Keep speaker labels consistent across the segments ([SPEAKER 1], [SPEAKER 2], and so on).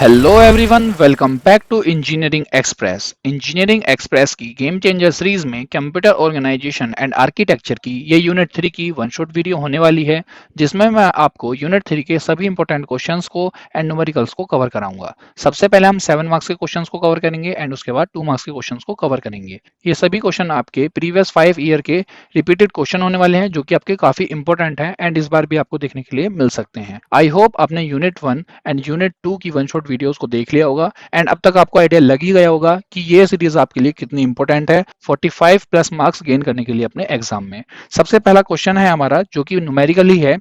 [SPEAKER 1] Hello everyone, welcome back to engineering express. Engineering express की game changer series में computer organization and architecture की ये unit 3 की one shot video होने वाली है, जिसमें मैं आपको यूनिट 3 के सभी इंपॉर्टेंट क्वेश्चंस को एंड न्यूमेरिकल्स को कवर कराऊंगा। सबसे पहले हम 7 मार्क्स के क्वेश्चंस को कवर करेंगे एंड उसके बाद 2 मार्क्स के क्वेश्चंस को कवर करेंगे। ये सभी क्वेश्चन आपके प्रीवियस 5 ईयर के रिपीटेड क्वेश्चन होने वाले हैं, जो कि आपके काफी इंपॉर्टेंट हैं एंड इस बार भी आपको देखने के लिए मिल सकते हैं। आई होप आपने यूनिट 1 एंड यूनिट 2 की वन शॉट वीडियोस को देख लिया होगा एंड अब तक आपको आइडिया लग ही गया होगा कि ये सीरीज आपके लिए कितनी इंपॉर्टेंट है 45 प्लस मार्क्स गेन करने के लिए अपने एग्जाम में। सबसे पहला क्वेश्चन है हमारा, जो कि न्यूमेरिकली है।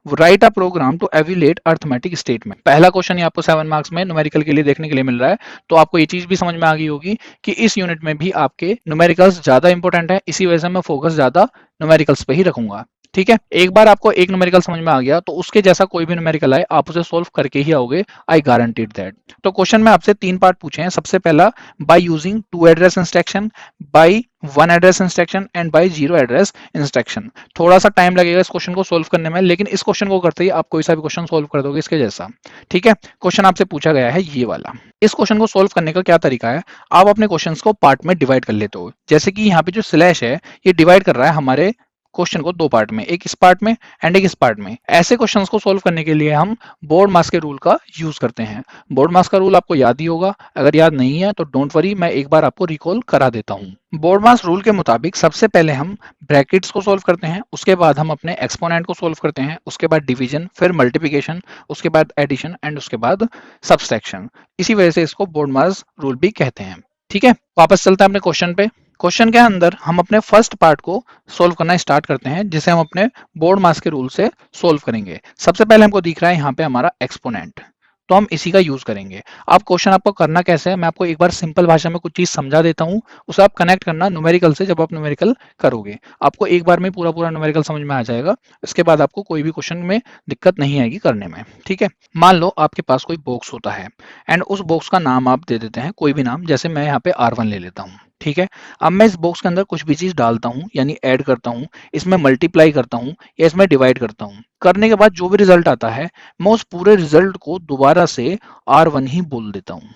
[SPEAKER 1] Write a program to evaluate arithmetic statement. पहला क्वेश्चन ये आपको 7 मार्क्स में न्यूमेरिकल के लिए देखने के लिए मिल रहा है, तो आपको ये चीज भी समझ में आ गई होगी कि इस यूनिट में भी आपके न्यूमेरिकल्स ज्यादा इंपॉर्टेंट है। इसी वजह से मैं फोकस ज्यादा न्यूमेरिकल्स पे ही रखूंगा। ठीक है, एक बार आपको एक न्यूमेरिकल समझ में आ गया तो उसके जैसा कोई भी न्यूमेरिकल आए आप उसे सोल्व करके ही आओगे, आई गारंटीड दैट। तो क्वेश्चन में आपसे 3 पार्ट पूछे हैं। सबसे पहला, by using 2 address instruction, by 1 address instruction and by 0 address instruction. थोड़ा सा टाइम लगेगा इस क्वेश्चन को सोल्व करने में, लेकिन इस क्वेश्चन को करते ही आप कोई सा भी क्वेश्चन सोल्व कर दोगे इसके जैसा। ठीक है, क्वेश्चन आपसे पूछा गया है ये वाला। इस क्वेश्चन को सोल्व करने का क्या तरीका है, आप अपने क्वेश्चंस को पार्ट में डिवाइड कर लेते हो। जैसे कि यहाँ पे जो स्लैश है ये डिवाइड कर रहा है हमारे क्वेश्चन को 2 पार्ट में, एक इस पार्ट में एंड एक इस पार्ट में। ऐसे क्वेश्चंस को सोल्व करने के लिए हम बोर्ड मास के रूल का यूज करते हैं। बोर्ड मास का रूल आपको याद ही होगा, अगर याद नहीं है तो डोंट वरी, मैं एक बार आपको रिकॉल करा देता हूं। बोर्ड मास रूल के मुताबिक सबसे पहले हम ब्रैकेट्स को सोल्व करते हैं, उसके बाद हम अपने एक्सपोनेंट को सोल्व करते हैं, उसके बाद डिवीजन, फिर मल्टीप्लिकेशन, उसके बाद एडिशन एंड उसके बाद सब्सट्रैक्शन। इसी वजह से इसको बोर्ड मास रूल भी कहते हैं। ठीक है, वापस चलते हैं अपने क्वेश्चन पे। क्वेश्चन के अंदर हम अपने फर्स्ट पार्ट को सोल्व करना स्टार्ट करते हैं, जिसे हम अपने बोर्ड मास के रूल से सोल्व करेंगे। सबसे पहले हमको दिख रहा है यहाँ पे हमारा एक्सपोनेंट, तो हम इसी का यूज करेंगे। अब क्वेश्चन आपको करना कैसे है, मैं आपको एक बार सिंपल भाषा में कुछ चीज समझा देता हूँ, उसे आप कनेक्ट करना न्यूमेरिकल से। जब आप न्यूमेरिकल करोगे आपको एक बार में पूरा पूरा न्यूमेरिकल समझ में आ जाएगा। इसके बाद आपको कोई भी क्वेश्चन में दिक्कत नहीं आएगी करने में। ठीक है, मान लो आपके पास कोई बॉक्स होता है एंड उस बॉक्स का नाम आप दे देते हैं कोई भी नाम, जैसे मैं यहाँ पे R1 ले लेता हूँ। ठीक है, अब मैं इस बॉक्स के अंदर कुछ भी चीज डालता हूँ, यानी ऐड करता हूँ, इसमें मल्टीप्लाई करता हूँ या इसमें डिवाइड करता हूँ। करने के बाद जो भी रिजल्ट आता है मैं उस पूरे रिजल्ट को दोबारा से R1 ही बोल देता हूँ।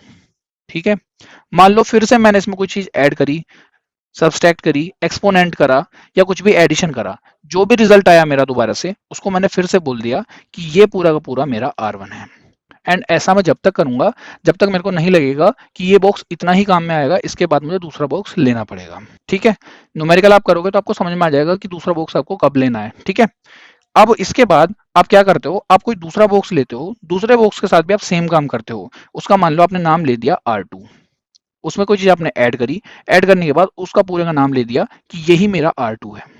[SPEAKER 1] ठीक है, मान लो फिर से मैंने इसमें कोई चीज ऐड करी, सब्सट्रैक्ट करी, एक्सपोनेंट करा या कुछ भी एडिशन करा, जो भी रिजल्ट आया मेरा दोबारा से उसको मैंने फिर से बोल दिया कि ये पूरा का पूरा मेरा R1 है। एंड ऐसा मैं जब तक करूंगा जब तक मेरे को नहीं लगेगा कि ये बॉक्स इतना ही काम में आएगा, इसके बाद मुझे दूसरा बॉक्स लेना पड़ेगा। ठीक है, न्यूमेरिकल आप करोगे तो आपको समझ में आ जाएगा कि दूसरा बॉक्स आपको कब लेना है। ठीक है, अब इसके बाद आप क्या करते हो, आप कोई दूसरा बॉक्स लेते हो, दूसरे बॉक्स के साथ भी आप सेम काम करते हो। उसका मान लो आपने नाम ले दिया R2, उसमें कोई चीज आपने ऐड करी, ऐड करने के बाद उसका पूरे का नाम ले दिया कि यही मेरा R2 है।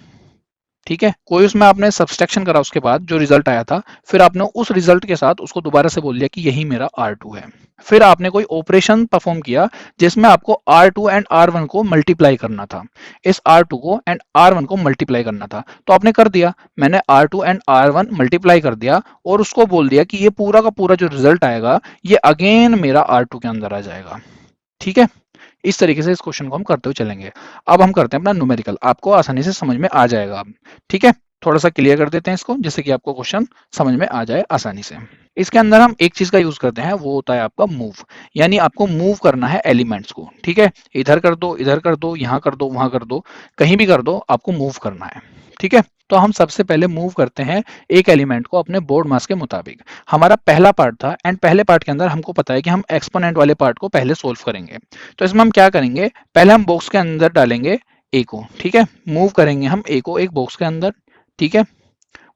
[SPEAKER 1] ठीक है, कोई उसमें आपने सब्सट्रैक्शन करा उसके बाद जो रिजल्ट आया था, फिर आपने उस रिजल्ट के साथ उसको दोबारा से बोल दिया कि यही मेरा R2 है। फिर आपने कोई ऑपरेशन परफॉर्म किया जिसमें आपको R2 एंड R1 को मल्टीप्लाई करना था, इस R2 को एंड R1 को मल्टीप्लाई करना था, तो आपने कर दिया। मैंने R2 एंड R1 मल्टीप्लाई कर दिया और उसको बोल दिया कि ये पूरा का पूरा जो रिजल्ट आएगा ये अगेन मेरा R2 के अंदर आ जाएगा। ठीक है, इस तरीके से इस क्वेश्चन को हम करते हुए चलेंगे। अब हम करते हैं अपना न्यूमेरिकल, आपको आसानी से समझ में आ जाएगा अब। ठीक है, थोड़ा सा क्लियर कर देते हैं इसको, जिससे कि आपको क्वेश्चन समझ में आ जाए आसानी से। इसके अंदर हम एक चीज का यूज करते हैं, वो होता है आपका मूव, यानी आपको मूव करना है एलिमेंट्स को। ठीक है, इधर कर दो, इधर कर दो, यहाँ कर दो, वहां कर दो, कहीं भी कर दो, आपको मूव करना है। ठीक है, तो हम सबसे पहले मूव करते हैं एक एलिमेंट को अपने बोर्ड मास के मुताबिक। हमारा पहला पार्ट था एंड पहले पार्ट के अंदर हमको पता है कि हम एक्सपोनेंट वाले पार्ट को पहले सोल्व करेंगे। तो इसमें हम क्या करेंगे, पहले हम बॉक्स के अंदर डालेंगे ए को। ठीक है, मूव करेंगे हम ए को एक बॉक्स के अंदर। ठीक है,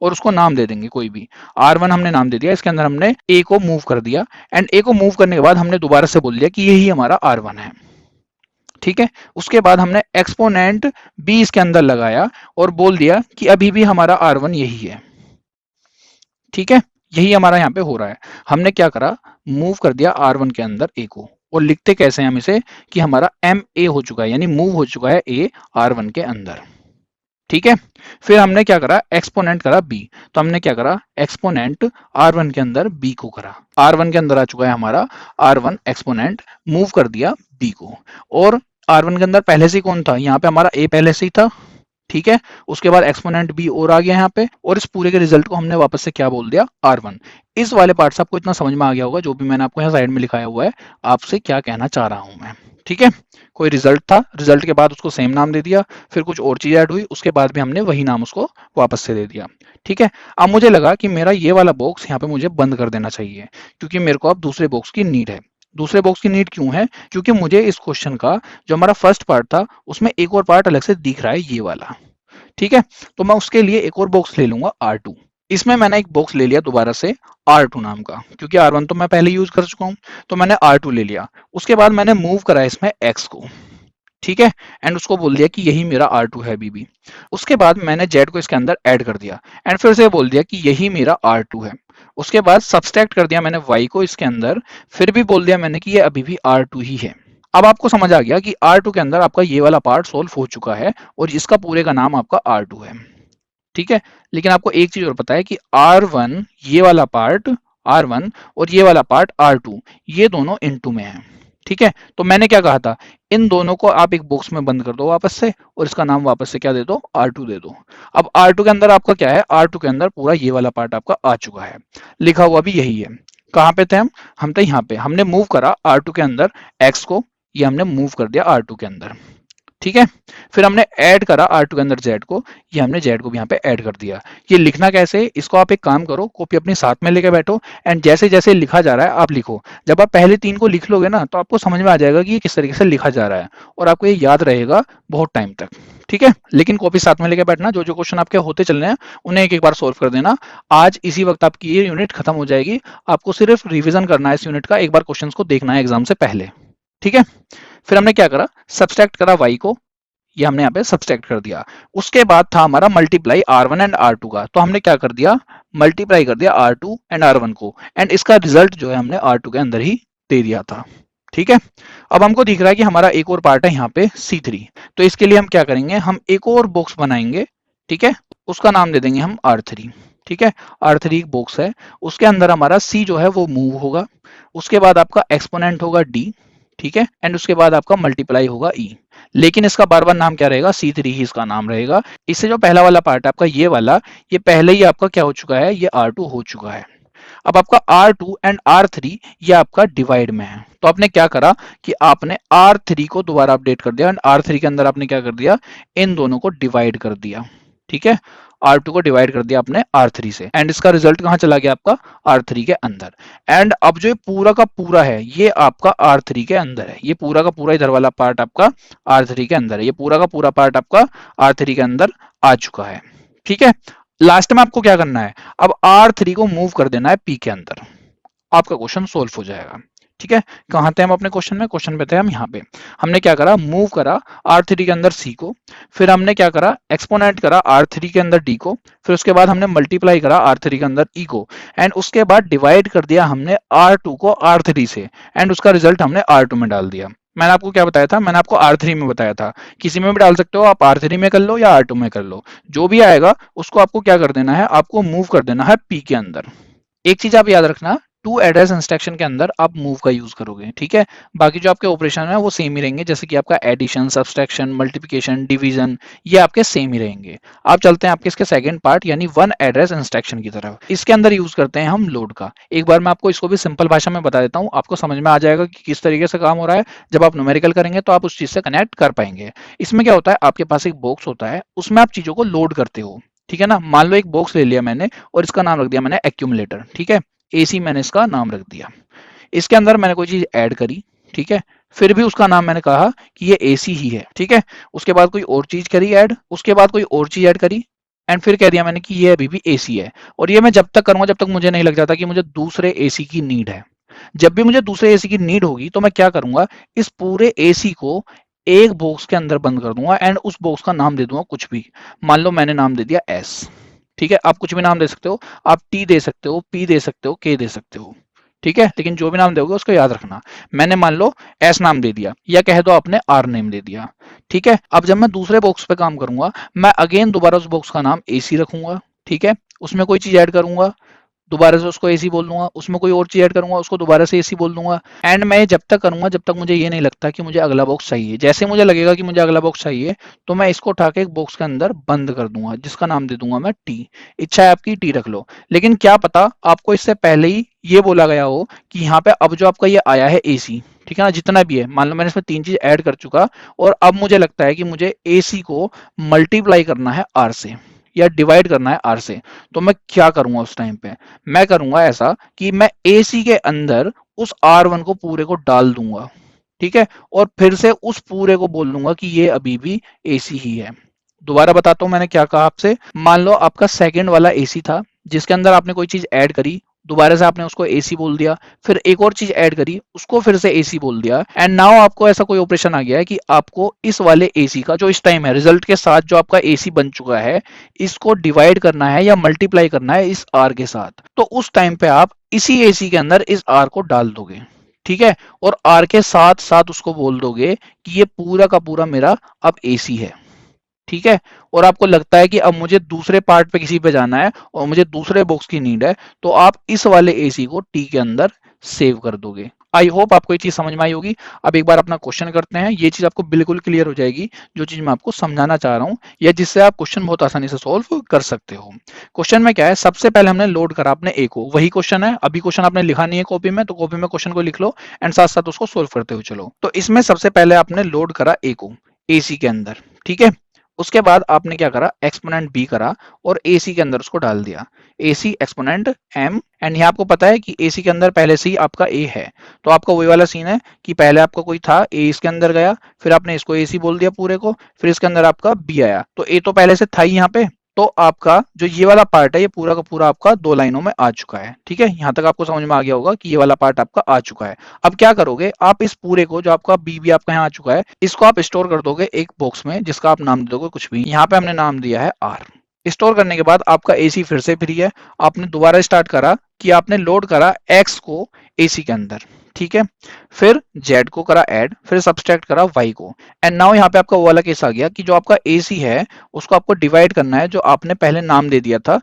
[SPEAKER 1] और उसको नाम दे देंगे कोई भी। R1 हमने नाम दे दिया, इसके अंदर हमने ए को मूव कर दिया एंड ए को मूव करने के बाद हमने दोबारा से बोल दिया कि यही हमारा R1 है। ठीक है, उसके बाद हमने एक्सपोनेंट बी इसके अंदर लगाया और बोल दिया कि अभी भी हमारा R1 यही है। ठीक है, यही हमारा यहाँ पे हो रहा है। हमने क्या करा, मूव कर दिया R1 के अंदर ए को, और लिखते कैसे हैं हम इसे कि हमारा एम ए हो चुका है, यानी मूव हो चुका है ए R1 के अंदर। ठीक है, फिर हमने क्या करा, एक्सपोनेंट करा बी, तो हमने क्या करा, एक्सपोनेंट R1 के अंदर बी को करा। R1 के अंदर आ चुका है हमारा R1 एक्सपोनेंट, मूव कर दिया बी को। और R1 के अंदर पहले से ही कौन था, यहाँ पे हमारा ए पहले से ही था। ठीक है। उसके बाद एक्सपोनेंट बी और आ गया यहाँ पे, और इस पूरे के रिजल्ट को हमने वापस से क्या बोल दिया, R1। इस वाले पार्ट से आपको इतना समझ में आ गया होगा, जो भी मैंने आपको यहाँ साइड में लिखाया हुआ है, आपसे क्या कहना चाह रहा हूं मैं। ठीक है। कोई रिजल्ट था, रिजल्ट के बाद उसको सेम नाम दे दिया, फिर कुछ और चीज ऐड हुई, उसके बाद भी हमने वही नाम उसको वापस से दे दिया। ठीक है। अब मुझे लगा कि मेरा ये वाला बॉक्स यहाँ पे मुझे बंद कर देना चाहिए, क्योंकि मेरे को अब दूसरे बॉक्स की नीड है। दूसरे बॉक्स की नीड क्यों है? क्योंकि मुझे इस क्वेश्चन का जो हमारा फर्स्ट पार्ट था, उसमें एक और पार्ट अलग से दिख रहा है, ये वाला। ठीक है। तो मैं उसके लिए एक और बॉक्स ले लूंगा, R2। इसमें मैंने एक बॉक्स ले लिया दोबारा से R2 नाम का, क्योंकि R1 तो मैं पहले यूज कर चुका हूं, तो मैंने R2 ले लिया। उसके बाद मैंने मूव करा इसमें X को। ठीक है। एंड उसको बोल दिया कि यही मेरा R2 है अभी भी। उसके बाद मैंने Z को इसके अंदर ऐड कर दिया, एंड फिर से बोल दिया कि यही मेरा R2 है। उसके बाद सब्सट्रैक्ट कर दिया मैंने Y को इसके अंदर, फिर भी बोल दिया मैंने कि ये अभी भी R2 ही है। अब आपको समझ आ गया कि R2 के अंदर आपका ये वाला पार्ट सोल्व हो चुका है, और इसका पूरे का नाम आपका R2 है। ठीक है। लेकिन आपको एक चीज और पता है कि R1, ये वाला पार्ट R1 और ये वाला पार्ट R2, ये दोनों इनटू में है। ठीक है। तो मैंने क्या कहा था, इन दोनों को आप एक बॉक्स में बंद कर दो वापस से, और इसका नाम वापस से क्या दे दो, R2 दे दो। अब R2 के अंदर आपका क्या है, R2 के अंदर पूरा ये वाला पार्ट आपका आ चुका है, लिखा हुआ भी यही है। कहाँ पे थे हम थे यहाँ पे। हमने मूव करा R2 के अंदर X को, ये हमने मूव कर दिया R2 के अंदर। ठीक है। फिर हमने ऐड करा R2 के अंदर Z को, ये हमने Z को भी यहाँ पे ऐड कर दिया। ये लिखना कैसे, इसको आप एक काम करो, कॉपी अपने साथ में लेके बैठो, एंड जैसे जैसे लिखा जा रहा है आप लिखो। जब आप पहले 3 को लिख लोगे ना, तो आपको समझ में आ जाएगा कि ये किस तरीके से लिखा जा रहा है, और आपको ये याद रहेगा बहुत टाइम तक। ठीक है। लेकिन कॉपी साथ में लेके बैठना, जो जो क्वेश्चन आपके होते चल रहे हैं उन्हें एक एक बार सोल्व कर देना। आज इसी वक्त आपकी ये यूनिट खत्म हो जाएगी। आपको सिर्फ रिविजन करना है इस यूनिट का, एक बार क्वेश्चन को देखना है एग्जाम से पहले। ठीक है। फिर हमने क्या करा, सब्सट्रैक्ट करा Y को, ये हमने यहाँ पे सब्सट्रैक्ट कर दिया। उसके बाद था हमारा मल्टीप्लाई R1 एंड R2 का, तो हमने क्या कर दिया, मल्टीप्लाई कर दिया R2 एंड R1 को, एंड इसका रिजल्ट जो है हमने R2 के अंदर ही दे दिया था। ठीक है। अब हमको दिख रहा है कि हमारा एक और पार्ट है यहाँ पे C3, तो इसके लिए हम क्या करेंगे, हम एक और बॉक्स बनाएंगे। ठीक है। उसका नाम दे देंगे हम R3। ठीक है। R3 एक बॉक्स है, उसके अंदर हमारा C जो है वो मूव होगा, उसके बाद आपका एक्सपोनेंट होगा D। ठीक है। एंड उसके बाद आपका मल्टीप्लाई होगा E। लेकिन इसका बार बार नाम क्या रहेगा, C3 ही इसका नाम रहेगा। इससे जो पहला वाला पार्ट है आपका ये वाला, ये पहले ही आपका क्या हो चुका है, ये R2 हो चुका है। अब आपका R2 एंड R3 ये आपका डिवाइड में है, तो आपने क्या करा कि आपने R3 को दोबारा अपडेट कर दिया, एंड R3 के अंदर आपने क्या कर दिया, इन दोनों को डिवाइड कर दिया। ठीक है। R2 को डिवाइड कर दिया आपने R3 से, एंड इसका रिजल्ट कहां चला गया, आपका R3 के अंदर। एंड अब जो ये पूरा का पूरा है, ये आपका R3 के अंदर है। ये पूरा का पूरा इधर वाला पार्ट आपका R3 के अंदर है। ये पूरा का पूरा पार्ट आपका R3 के अंदर आ चुका है। ठीक है। लास्ट में आपको क्या करना है, अब R3 को मूव कर देना है P के अंदर, आपका क्वेश्चन सोल्व हो जाएगा। ठीक है। कहाँ थे हम अपने क्वेश्चन में, क्वेश्चन पे थे हम यहाँ पे। हमने क्या करा, मूव करा R3 के अंदर C को, फिर हमने क्या करा, एक्सपोनेंट करा R3 के अंदर D को, फिर उसके बाद हमने मल्टीप्लाई करा R3 के अंदर E को, एंड उसके बाद डिवाइड कर दिया हमने R2 को R3 से, एंड उसका रिजल्ट हमने R2 में डाल दिया। मैंने आपको क्या बताया था, मैंने आपको R3 में बताया था, किसी में भी डाल सकते हो आप, R3 में कर लो या R2 में कर लो, जो भी आएगा उसको आपको क्या कर देना है, आपको मूव कर देना है P के अंदर। एक चीज आप याद रखना, टू एड्रेस इंस्ट्रक्शन के अंदर आप मूव का यूज करोगे। ठीक है। बाकी जो आपके ऑपरेशन है वो सेम ही रहेंगे, जैसे कि आपका एडिशन, सब्सट्रैक्शन, मल्टीप्लिकेशन, डिवीजन, ये आपके सेम ही रहेंगे। आप चलते हैं आपके इसके सेकंड पार्ट यानी वन एड्रेस इंस्ट्रक्शन की तरफ। इसके अंदर यूज करते हैं हम लोड का। एक बार मैं आपको इसको भी सिंपल भाषा में बता देता हूँ, आपको समझ में आ जाएगा कि किस तरीके से काम हो रहा है। जब आप न्यूमेरिकल करेंगे तो आप उस चीज से कनेक्ट कर पाएंगे। इसमें क्या होता है, आपके पास एक बॉक्स होता है, उसमें आप चीजों को लोड करते हो। ठीक है ना। मान लो एक बॉक्स ले लिया मैंने, और इसका नाम रख दिया मैंने एक्यूमुलेटर। ठीक है। AC मैंने इसका नाम रख दिया। इसके अंदर मैंने कोई चीज ऐड करी। ठीक है। फिर भी उसका नाम मैंने कहा कि ये AC ही है। ठीक है। उसके बाद कोई और चीज करी ऐड, उसके बाद कोई और चीज ऐड करी, एंड फिर कह दिया मैंने कि ये अभी भी AC है। और ये मैं जब तक करूंगा जब तक मुझे नहीं लग जाता कि मुझे दूसरे AC की नीड है। जब भी मुझे दूसरे AC की नीड होगी तो मैं क्या करूंगा, इस पूरे AC को एक बॉक्स के अंदर बंद कर दूंगा, एंड उस बॉक्स का नाम दे दूंगा कुछ भी। मान लो मैंने नाम दे दिया S। ठीक है। आप कुछ भी नाम दे सकते हो, आप T दे सकते हो, P दे सकते हो, K दे सकते हो। ठीक है। लेकिन जो भी नाम दोगे उसको याद रखना। मैंने मान लो S नाम दे दिया, या कह दो आपने R नेम दे दिया। ठीक है। अब जब मैं दूसरे बॉक्स पे काम करूंगा, मैं अगेन दोबारा उस बॉक्स का नाम AC रखूंगा। ठीक है। उसमें कोई चीज ऐड करूंगा, दोबारा से उसको एसी बोल दूंगा, उसमें कोई और चीज ऐड करूंगा, उसको दोबारा से एसी बोल दूंगा। एंड मैं जब तक करूंगा जब तक मुझे ये नहीं लगता कि मुझे अगला बॉक्स चाहिए। जैसे मुझे लगेगा कि मुझे अगला बॉक्स चाहिए, तो मैं इसको उठा के एक बॉक्स के अंदर बंद कर दूंगा, जिसका नाम दे दूंगा मैं टी। इच्छा है आपकी टी रख लो, लेकिन क्या पता आपको इससे पहले ही ये बोला गया हो कि यहाँ पे अब जो आपका ये आया है एसी, ठीक है ना, जितना भी है, मान लो मैंने इसमें तीन चीज ऐड कर चुका, और अब मुझे लगता है कि मुझे एसी को मल्टीप्लाई करना है आर से, या डिवाइड करना है आर से। तो मैं क्या करूंगा उस टाइम पे, मैं करूंगा ऐसा कि मैं एसी के अंदर उस आर वन को पूरे को डाल दूंगा, ठीक है, और फिर से उस पूरे को बोल दूंगा कि ये अभी भी एसी ही है। दोबारा बताता हूं मैंने क्या कहा आपसे। मान लो आपका सेकंड वाला एसी था, जिसके अंदर आपने कोई चीज ऐड करी, दोबारा से आपने उसको एसी बोल दिया, फिर एक और चीज ऐड करी, उसको फिर से एसी बोल दिया, एंड नाउ आपको ऐसा कोई ऑपरेशन आ गया है कि आपको इस वाले एसी का जो इस टाइम है रिजल्ट के साथ जो आपका एसी बन चुका है, इसको डिवाइड करना है या मल्टीप्लाई करना है इस आर के साथ। तो उस टाइम पे आप इसी एसी के अंदर इस आर को डाल दोगे, ठीक है, और आर के साथ साथ उसको बोल दोगे कि ये पूरा का पूरा मेरा अब एसी है, ठीक है। और आपको लगता है कि अब मुझे दूसरे पार्ट पे किसी पे जाना है और मुझे दूसरे बॉक्स की नीड है, तो आप इस वाले एसी को टी के अंदर सेव कर दोगे। आई होप आपको ये चीज समझ में आई होगी। अब एक बार अपना क्वेश्चन करते हैं, ये चीज आपको बिल्कुल क्लियर हो जाएगी जो चीज मैं आपको समझाना चाह रहा हूँ, या जिससे आप क्वेश्चन बहुत आसानी से सोल्व कर सकते हो। क्वेश्चन में क्या है, सबसे पहले हमने लोड करा अपने ए को, वही क्वेश्चन है। अभी क्वेश्चन आपने लिखा नहीं है कॉपी में, तो कॉपी में क्वेश्चन को लिख लो एंड साथ साथ उसको सोल्व करते हुए चलो। तो इसमें सबसे पहले आपने लोड करा ए को एसी के अंदर, ठीक है। उसके बाद आपने क्या करा, एक्सपोनेंट बी करा और एसी के अंदर उसको डाल दिया, एसी एक्सपोनेंट एम। एंड यहाँ आपको पता है कि एसी के अंदर पहले से ही आपका ए है, तो आपका वही वाला सीन है कि पहले आपका कोई था, ए इसके अंदर गया, फिर आपने इसको एसी बोल दिया पूरे को, फिर इसके अंदर आपका बी आया, तो ए तो पहले से था ही यहाँ पे। तो आपका जो ये वाला पार्ट है, ये पूरा का पूरा आपका दो लाइनों में आ चुका है, ठीक है। यहाँ तक आपको समझ में आ गया होगा कि ये वाला पार्ट आपका आ चुका है। अब क्या करोगे, आप इस पूरे को, जो आपका बी भी आपका यहाँ आ चुका है, इसको आप स्टोर कर दोगे एक बॉक्स में, जिसका आप नाम दे दोगे कुछ भी। यहाँ पे हमने नाम दिया है आर। स्टोर करने के बाद आपका एसी फिर से फ्री है, आपने दोबारा स्टार्ट करा कि आपने लोड करा एक्स को एसी के अंदर, ठीक है, फिर जेड को करा ऐड, फिर सब्सट्रैक्ट करा वाई को। एंड नाउ यहाँ पे आपका वो वाला केस आ गया कि जो आपका एसी है उसको आपको डिवाइड करना है, जो आपने पहले नाम दे दिया था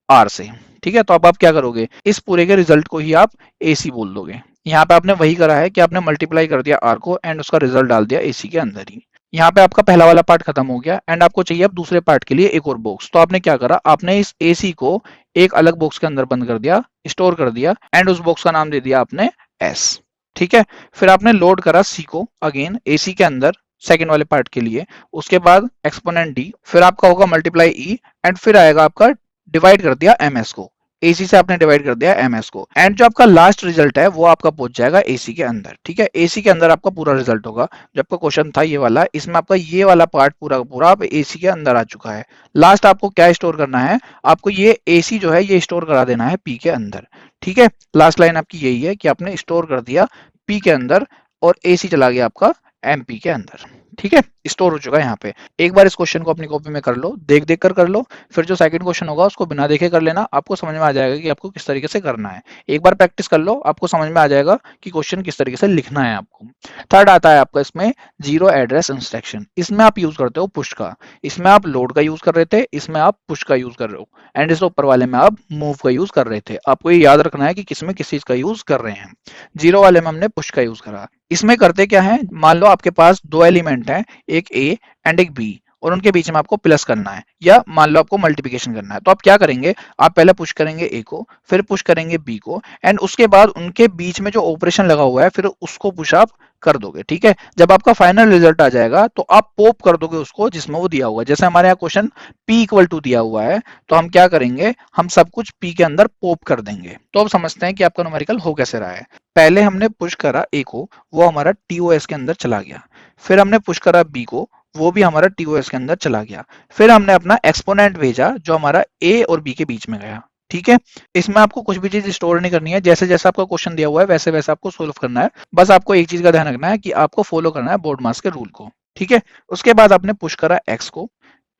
[SPEAKER 1] आर से, ठीक है। तो अब आप क्या करोगे, इस पूरे के रिजल्ट को ही आप एसी बोल दोगे। यहाँ पे आपने वही करा है कि आपने मल्टीप्लाई कर दिया आर को एंड उसका रिजल्ट डाल दिया एसी के अंदर ही। यहाँ पे आपका पहला वाला पार्ट खत्म हो गया एंड आपको चाहिए अब दूसरे पार्ट के लिए एक और बॉक्स। तो आपने क्या करा, आपने इस एसी को एक अलग बॉक्स के अंदर बंद कर दिया, स्टोर कर दिया, एंड उस बॉक्स का नाम दे दिया आपने एस, ठीक है। फिर आपने लोड करा सी को अगेन एसी के अंदर सेकेंड वाले पार्ट के लिए, उसके बाद एक्सपोनेंट डी, फिर आपका होगा मल्टीप्लाई ई, एंड फिर आएगा आपका डिवाइड कर दिया एमएस को, एसी से आपने डिवाइड कर दिया एमएस को, एंड जो आपका लास्ट रिजल्ट है वो आपका पहुंच जाएगा एसी के अंदर, ठीक है। एसी के अंदर आपका पूरा रिजल्ट होगा। जो आपका क्वेश्चन था ये वाला, इसमें आपका ये वाला पार्ट पूरा का पूरा आप एसी के अंदर आ चुका है। लास्ट आपको क्या स्टोर करना है, आपको ये एसी जो है ये स्टोर करा देना है पी के अंदर, ठीक है। लास्ट लाइन आपकी यही है कि आपने स्टोर कर दिया पी के अंदर और एसी चला गया आपका एमपी के अंदर, ठीक है, स्टोर हो चुका है यहाँ पे। एक बार इस क्वेश्चन को अपनी कॉपी में कर लो, देख देख कर लो, फिर जो सेकंड क्वेश्चन होगा उसको बिना देखे कर लेना, आपको समझ में आ जाएगा कि आपको किस तरीके से करना है। एक बार प्रैक्टिस कर लो, आपको समझ में आ जाएगा कि क्वेश्चन किस तरीके से लिखना है आपको। थर्ड आता है आपका इसमें जीरो एड्रेस इंस्ट्रक्शन। इसमें आप यूज करते हो पुश का, इसमें आप लोड का यूज कर रहे थे, इसमें आप पुश का यूज कर रहे हो, एंड इस ऊपर वाले में आप मूव का यूज कर रहे थे। आपको ये याद रखना है कि किसमें किस चीज का यूज कर रहे हैं। जीरो वाले में हमने पुश का यूज करा। इसमें करते क्या है, मान लो आपके पास दो एलिमेंट है, एक ए एंड एक बी, और उनके बीच में आपको प्लस करना है, या मान लो आपको मल्टीप्लिकेशन करना है। तो आप क्या करेंगे, आप पहले पुश करेंगे ए को, फिर पुश करेंगे बी को, एंड उसके बाद उनके बीच में जो ऑपरेशन लगा हुआ है फिर उसको पुश आप कर दोगे, ठीक है। जब आपका फाइनल रिजल्ट आ जाएगा तो आप पॉप कर दोगे उसको जिसमें वो दिया हुआ है। जैसे हमारे यहाँ क्वेश्चन p इक्वल टू दिया हुआ है, तो हम क्या करेंगे, हम सब कुछ p के अंदर पॉप कर देंगे। तो अब समझते हैं कि आपका न्यूमेरिकल हो कैसे रहा है। पहले हमने पुश करा a को, वो हमारा टीओएस के अंदर चला गया, फिर हमने पुश करा b को, वो भी हमारा टीओएस के अंदर चला गया, फिर हमने अपना एक्सपोनेंट भेजा जो हमारा a और b के बीच में गया, ठीक है। इसमें आपको कुछ भी चीज स्टोर नहीं करनी है, जैसे जैसे आपका क्वेश्चन दिया हुआ है वैसे वैसे आपको सोल्व करना है। बस आपको एक चीज का ध्यान रखना है कि आपको फॉलो करना है बोर्ड मास के रूल को, ठीक है। उसके बाद आपने पुश करा एक्स को,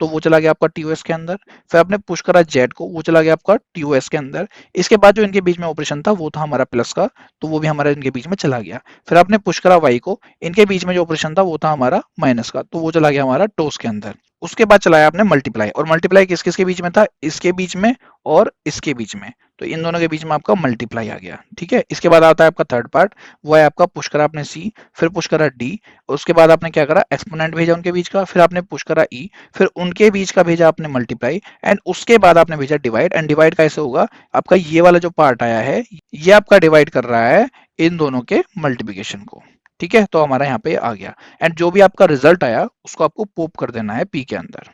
[SPEAKER 1] तो वो चला गया आपका टीओएस के अंदर, फिर आपने पुश करा जेड को, वो चला गया आपका टीओएस के अंदर। इसके बाद जो इनके बीच में ऑपरेशन था वो था हमारा प्लस का, तो वो भी हमारा इनके बीच में चला गया। फिर आपने पुश करा वाई को, इनके बीच में जो ऑपरेशन था वो था हमारा माइनस का, तो वो चला गया हमारा टोस के अंदर। उसके बाद चलाया आपने मल्टीप्लाई, और मल्टीप्लाई किस किस के बीच में था, इसके बीच में और इसके बीच में, तो इन दोनों के बीच में आपका मल्टीप्लाई आ गया। ठीक है, इसके बाद आता है आपका थर्ड पार्ट, वो है आपका पुश करा आपने सी, फिर पुश करा डी, उसके बाद आपने क्या करा, एक्सपोनेंट भेजा उनके बीच का, फिर आपने पुश करा ई, फिर उनके बीच का भेजा आपने मल्टीप्लाई, एंड उसके बाद आपने भेजा डिवाइड। एंड डिवाइड कैसे होगा, आपका ये वाला जो पार्ट आया है ये आपका डिवाइड कर रहा है इन दोनों के मल्टीप्लिकेशन को। ठीक है, तो हमारा यहाँ पे आ गया, एंड जो भी आपका रिजल्ट आया उसको आपको पोप कर देना है पी के अंदर।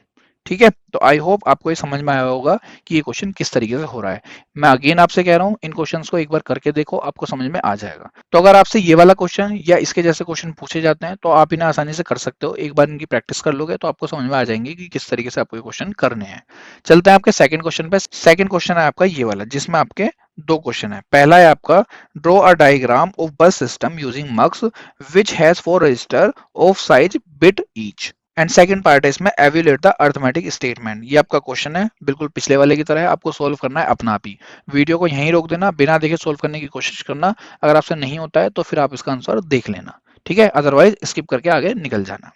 [SPEAKER 1] ठीक है, तो आई होप आपको ये समझ में आया होगा कि ये क्वेश्चन किस तरीके से हो रहा है। मैं अगेन आपसे कह रहा हूँ, इन क्वेश्चंस को एक बार करके देखो, आपको समझ में आ जाएगा। तो अगर आपसे ये वाला क्वेश्चन या इसके जैसे क्वेश्चन पूछे जाते हैं तो आप इन्हें आसानी से कर सकते हो, एक बार इनकी प्रैक्टिस कर लोगे तो आपको समझ में आ जाएंगे कि किस तरीके से आपको ये क्वेश्चन करने हैं। चलते हैं आपके सेकंड क्वेश्चन पे। सेकंड क्वेश्चन है आपका ये वाला, जिसमें आपके दो क्वेश्चन है। पहला है आपका, draw a diagram of bus system using mux which has 4 register of size bit each. And second part है इसमें, एवेल्यूएट द अरिथमेटिक स्टेटमेंट। ये आपका क्वेश्चन है, बिल्कुल पिछले वाले की तरह है, आपको सोल्व करना है अपना आप ही। वीडियो को यहीं रोक देना, बिना देखे सोल्व करने की कोशिश करना। अगर आपसे नहीं होता है तो फिर आप इसका आंसर देख लेना, ठीक है, अदरवाइज स्किप करके आगे निकल जाना।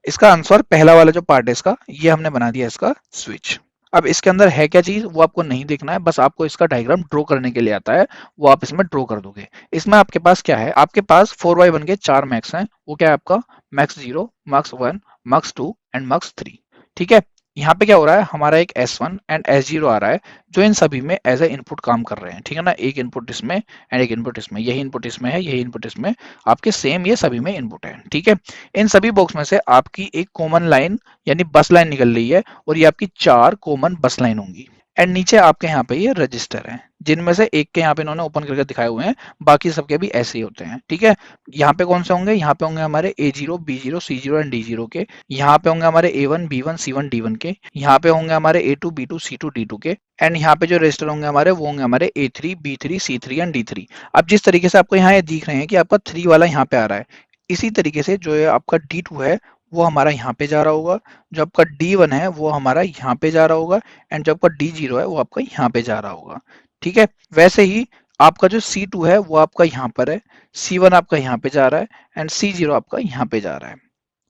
[SPEAKER 1] इसका आंसर पहला वाला जो पार्ट है इसका, ये हमने बना दिया इसका स्विच। अब इसके अंदर है क्या चीज वो आपको नहीं देखना है, बस आपको इसका डायग्राम ड्रॉ करने के लिए आता है, वो आप इसमें ड्रॉ कर दोगे। इसमें आपके पास क्या है, आपके पास 4x1 के 4 मैक्स हैं। वो क्या है आपका, max 0, max 1, max 2 and max 3। ठीक है, यहाँ पे क्या हो रहा है, हमारा एक S1 एंड S0 आ रहा है, जो इन सभी में एज ए इनपुट काम कर रहे हैं। ठीक है ना, एक इनपुट इसमें एंड एक इनपुट इसमें, यही इनपुट इसमें है, यही इनपुट इसमें, आपके सेम ये सभी में इनपुट है। ठीक है, इन सभी बॉक्स में से आपकी एक कॉमन लाइन यानी बस लाइन निकल रही है, और ये आपकी 4 कॉमन बस लाइन होंगी। एंड नीचे आपके यहाँ पे ये रजिस्टर हैं, जिनमें से एक के यहाँ पे इन्होंने ओपन करके दिखाए हुए हैं, बाकी सबके भी ऐसे ही होते हैं। ठीक है, यहाँ पे कौन से होंगे, यहाँ पे होंगे हमारे A0, B0, C0 and D0 के, यहाँ पे होंगे हमारे A1, B1, C1, D1 के, यहाँ पे होंगे हमारे A2, B2, C2, D2 के, एंड यहाँ पे जो रजिस्टर होंगे हमारे वो होंगे हमारे A3, B3, C3 and D3। अब जिस तरीके से आपको यहाँ ये दिख रहे हैं कि आपका 3 वाला यहाँ पे आ रहा है, इसी तरीके से जो है आपका D2 है वो हमारा यहाँ पे जा रहा होगा, जो आपका D1 है वो हमारा यहाँ पे जा रहा होगा, एंड जो आपका D0 है वो आपका यहाँ पे जा रहा होगा। ठीक है, वैसे ही आपका जो C2 है वो आपका यहाँ पर है, C1 आपका यहाँ पे जा रहा है, एंड C0 आपका यहाँ पे जा रहा है।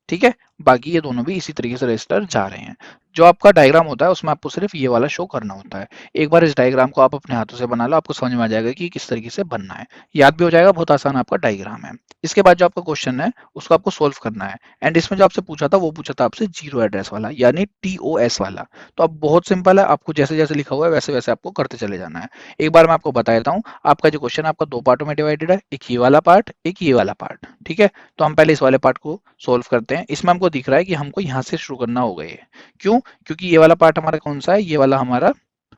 [SPEAKER 1] ठीक है, बाकी ये दोनों भी इसी तरीके से रजिस्टर जा रहे हैं। जो आपका डायग्राम होता है उसमें आपको सिर्फ ये वाला शो करना होता है। एक बार इस डायग्राम को आप अपने हाथों से बना लो, आपको समझ में आ जाएगा कि किस तरीके से बनना है, याद भी हो जाएगा, बहुत आसान आपका डायग्राम है। इसके बाद जो आपका क्वेश्चन है उसको आपको सोल्व करना है, एंड इसमें जो आपसे पूछा था वो पूछा था आपसे जीरो एड्रेस वाला यानी TOS वाला। तो अब बहुत सिंपल है, आपको जैसे जैसे लिखा हुआ है वैसे वैसे आपको करते चले जाना है। एक बार मैं आपको बता देता हूँ, आपका जो क्वेश्चन है आपका दो पार्टों में डिवाइडेड है, एक ये वाला पार्ट, एक ये वाला पार्ट। ठीक है, तो हम पहले इस वाले पार्ट को सोल्व करते हैं। इसमें हमको दिख रहा है कि हमको यहाँ से शुरू करना होगा ये, क्यों, क्योंकि ये वाला पार्ट हमारा कौन सा है, ये वाला हमारा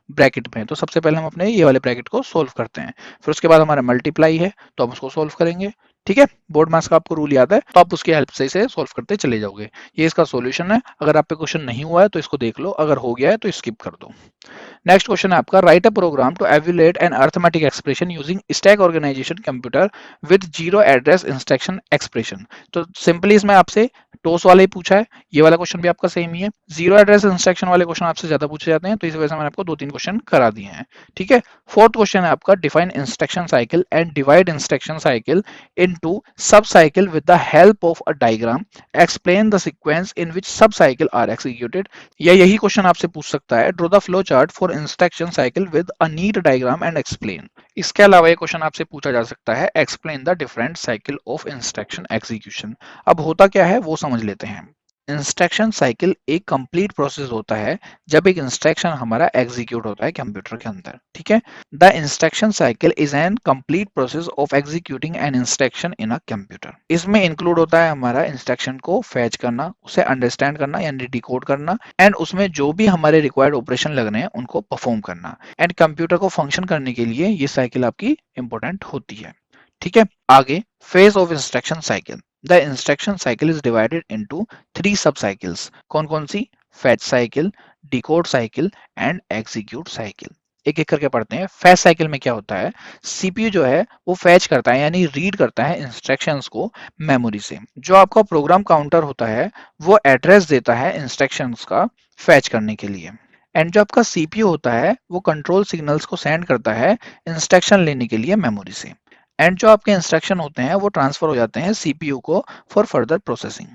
[SPEAKER 1] ब्रैकेट में है। तो सबसे पहले हम अपने ये वाले ब्रैकेट को सोल्व करते हैं, फिर उसके बाद हमारा मल्टीप्लाई है तो हम उसको सोल्व करेंगे। ठीक है, बोर्ड मास का आपको रूल याद है तो आप उसकी हेल्प से इसे सोल्व करते चले जाओगे। ये इसका सॉल्यूशन है, अगर आप पे क्वेश्चन नहीं हुआ है तो इसको देख लो, अगर हो गया है तो स्किप कर दो। नेक्स्ट क्वेश्चन है आपका, write a program to evaluate an arithmetic expression using stack organization computer with zero address instruction expression. तो सिंपली इसमें आपसे टोस वाला ही पूछा है, ये वाला क्वेश्चन भी आपका सेम ही है। जीरो एड्रेस इंस्ट्रक्शन वाले क्वेश्चन आपसे ज्यादा पूछे जाते हैं, तो इस वजह से मैंने आपको 2-3 क्वेश्चन करा दिए हैं। ठीक है, फोर्थ क्वेश्चन है आपका, define instruction cycle and divide instruction cycle into sub cycle with the help of a diagram, explain the sequence in which sub cycle are executed. या यही क्वेश्चन आपसे पूछ सकता है, draw the flow chart for instruction cycle with a neat diagram and explain. इसके अलावा ये question आपसे पूछा जा सकता है, explain the different cycle of instruction execution. अब होता क्या है वो समझ लेते हैं। इंस्ट्रक्शन साइकिल एक कंप्लीट प्रोसेस होता है जब एक इंस्ट्रक्शन हमारा एग्जीक्यूट होता है कंप्यूटर के अंदर। ठीक है, the instruction cycle is an complete process of executing an instruction in a computer. इसमें इंक्लूड होता है हमारा इंस्ट्रक्शन को फैच करना, उसे अंडरस्टैंड करना यानी डिकोड करना, एंड उसमें जो भी हमारे रिक्वायर्ड ऑपरेशन लगने हैं उनको परफॉर्म करना, एंड कंप्यूटर को फंक्शन करने के लिए ये साइकिल आपकी इंपॉर्टेंट होती है। ठीक है, आगे phase of instruction cycle. The instruction cycle is divided into 3 sub cycles. कौन कौन सी, fetch cycle, decode cycle and execute cycle. एक एक करके पढ़ते हैं। फैच साइकिल में क्या होता है, सीपीयू जो है वो फैच करता है यानी रीड करता है इंस्ट्रक्शंस को मेमोरी से। जो आपका प्रोग्राम काउंटर होता है वो एड्रेस देता है इंस्ट्रक्शंस का फैच करने के लिए, एंड जो आपका सीपीयू होता है वो कंट्रोल सिग्नल्स को सेंड करता है इंस्ट्रक्शन लेने के लिए मेमोरी से, एंड जो आपके इंस्ट्रक्शन होते हैं वो ट्रांसफर हो जाते हैं सीपीयू को फॉर फर्दर प्रोसेसिंग।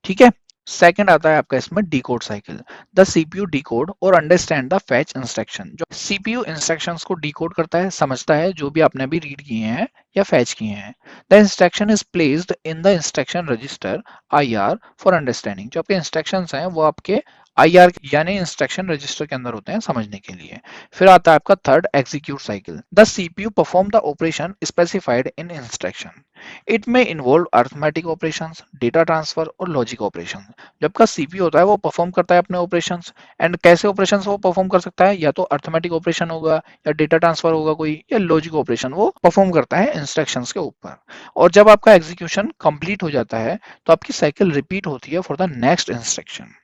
[SPEAKER 1] ठीक है, सेकंड आता है आपका इसमें decode cycle. The CPU decode और अंडरस्टैंड द फैच इंस्ट्रक्शन। जो सीपीयू इंस्ट्रक्शंस को डिकोड करता है, समझता है जो भी आपने अभी रीड किए हैं या फैच किए हैं। The instruction is placed in the instruction register IR for understanding. जो आपके इंस्ट्रक्शंस हैं वो आपके आईआर यानी इंस्ट्रक्शन रजिस्टर के अंदर होते हैं समझने के लिए। फिर आता है आपका third execute cycle. The CPU perform the operation specified in instruction. It में involve arithmetic operations, data transfer और लॉजिक ऑपरेशन। जब का सीपीयू होता है वो परफॉर्म करता है अपने ऑपरेशंस। एंड कैसे ऑपरेशंस वो परफॉर्म कर सकता है, या तो अर्थमेटिक ऑपरेशन होगा, या डेटा ट्रांसफर होगा कोई, या लॉजिक ऑपरेशन वो परफॉर्म करता है इंस्ट्रक्शंस के ऊपर। और जब आपका एग्जीक्यूशन कंप्लीट हो जाता है तो आपकी साइकिल रिपीट होती है for the next instruction.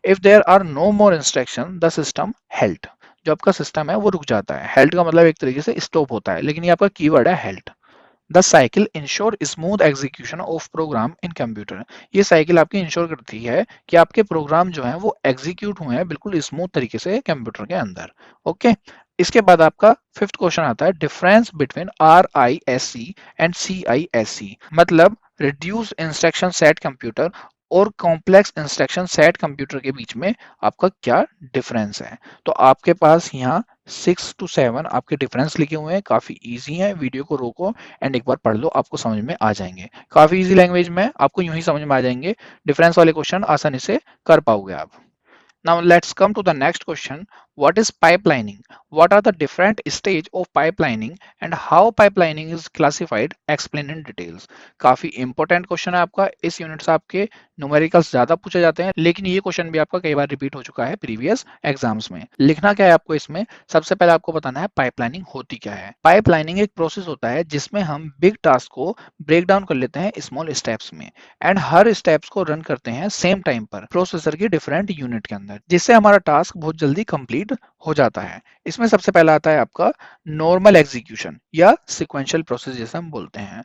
[SPEAKER 1] If there are no more instruction the system halt. जो आपका सिस्टम है वो रुक जाता है। हेल्ट का मतलब एक तरीके से स्टॉप होता है, लेकिन ये आपका कीवर्ड है halt. The cycle ensure smooth execution of program in computer. ये साइकिल आपकी इंश्योर करती है कि आपके प्रोग्राम जो हैं वो एग्जीक्यूट हुए हैं बिल्कुल स्मूथ तरीके से कंप्यूटर के अंदर। ओके। इसके बाद आपका फिफ्थ क्वेश्चन आता है difference between R I S C and C I S C. मतलब रिड्यूस इंस्ट्रक्शन सेट कंप्यूटर और कॉम्प्लेक्स इंस्ट्रक्शन सेट कंप्यूटर के बीच में आपका क्या डिफरेंस है। तो आपके पास यहाँ 6 to 7 आपके डिफरेंस लिखे हुए हैं, काफी इजी है। वीडियो को रोको एंड एक बार पढ़ लो, आपको समझ में आ जाएंगे। काफी इजी लैंग्वेज में आपको यूं ही समझ में आ जाएंगे। डिफरेंस वाले क्वेश्चन आसानी से कर पाओगे आप। Now let's come to the next question. What is pipelining? What are the different stage of pipelining and how pipelining is classified? Explain in details. काफी इंपॉर्टेंट क्वेश्चन है आपका। इस यूनिट से आपके न्यूमेरिकल्स ज्यादा पूछे जाते हैं, लेकिन ये क्वेश्चन भी आपका कई बार रिपीट हो चुका है प्रीवियस एग्जाम्स में। लिखना क्या है आपको इसमें, सबसे पहले आपको बताना है पाइपलाइनिंग होती क्या है। पाइपलाइनिंग एक प्रोसेस होता है जिसमें हम बिग टास्क को ब्रेक डाउन कर लेते हैं स्मॉल स्टेप्स में, एंड हर स्टेप्स को रन करते हैं सेम टाइम पर प्रोसेसर की डिफरेंट यूनिट के अंदर, जिससे हमारा टास्क बहुत जल्दी कंप्लीट हो जाता है। इसमें सबसे पहला आता है आपका नॉर्मल एग्जीक्यूशन या सिक्वेंशियल प्रोसेस जैसे हम बोलते हैं।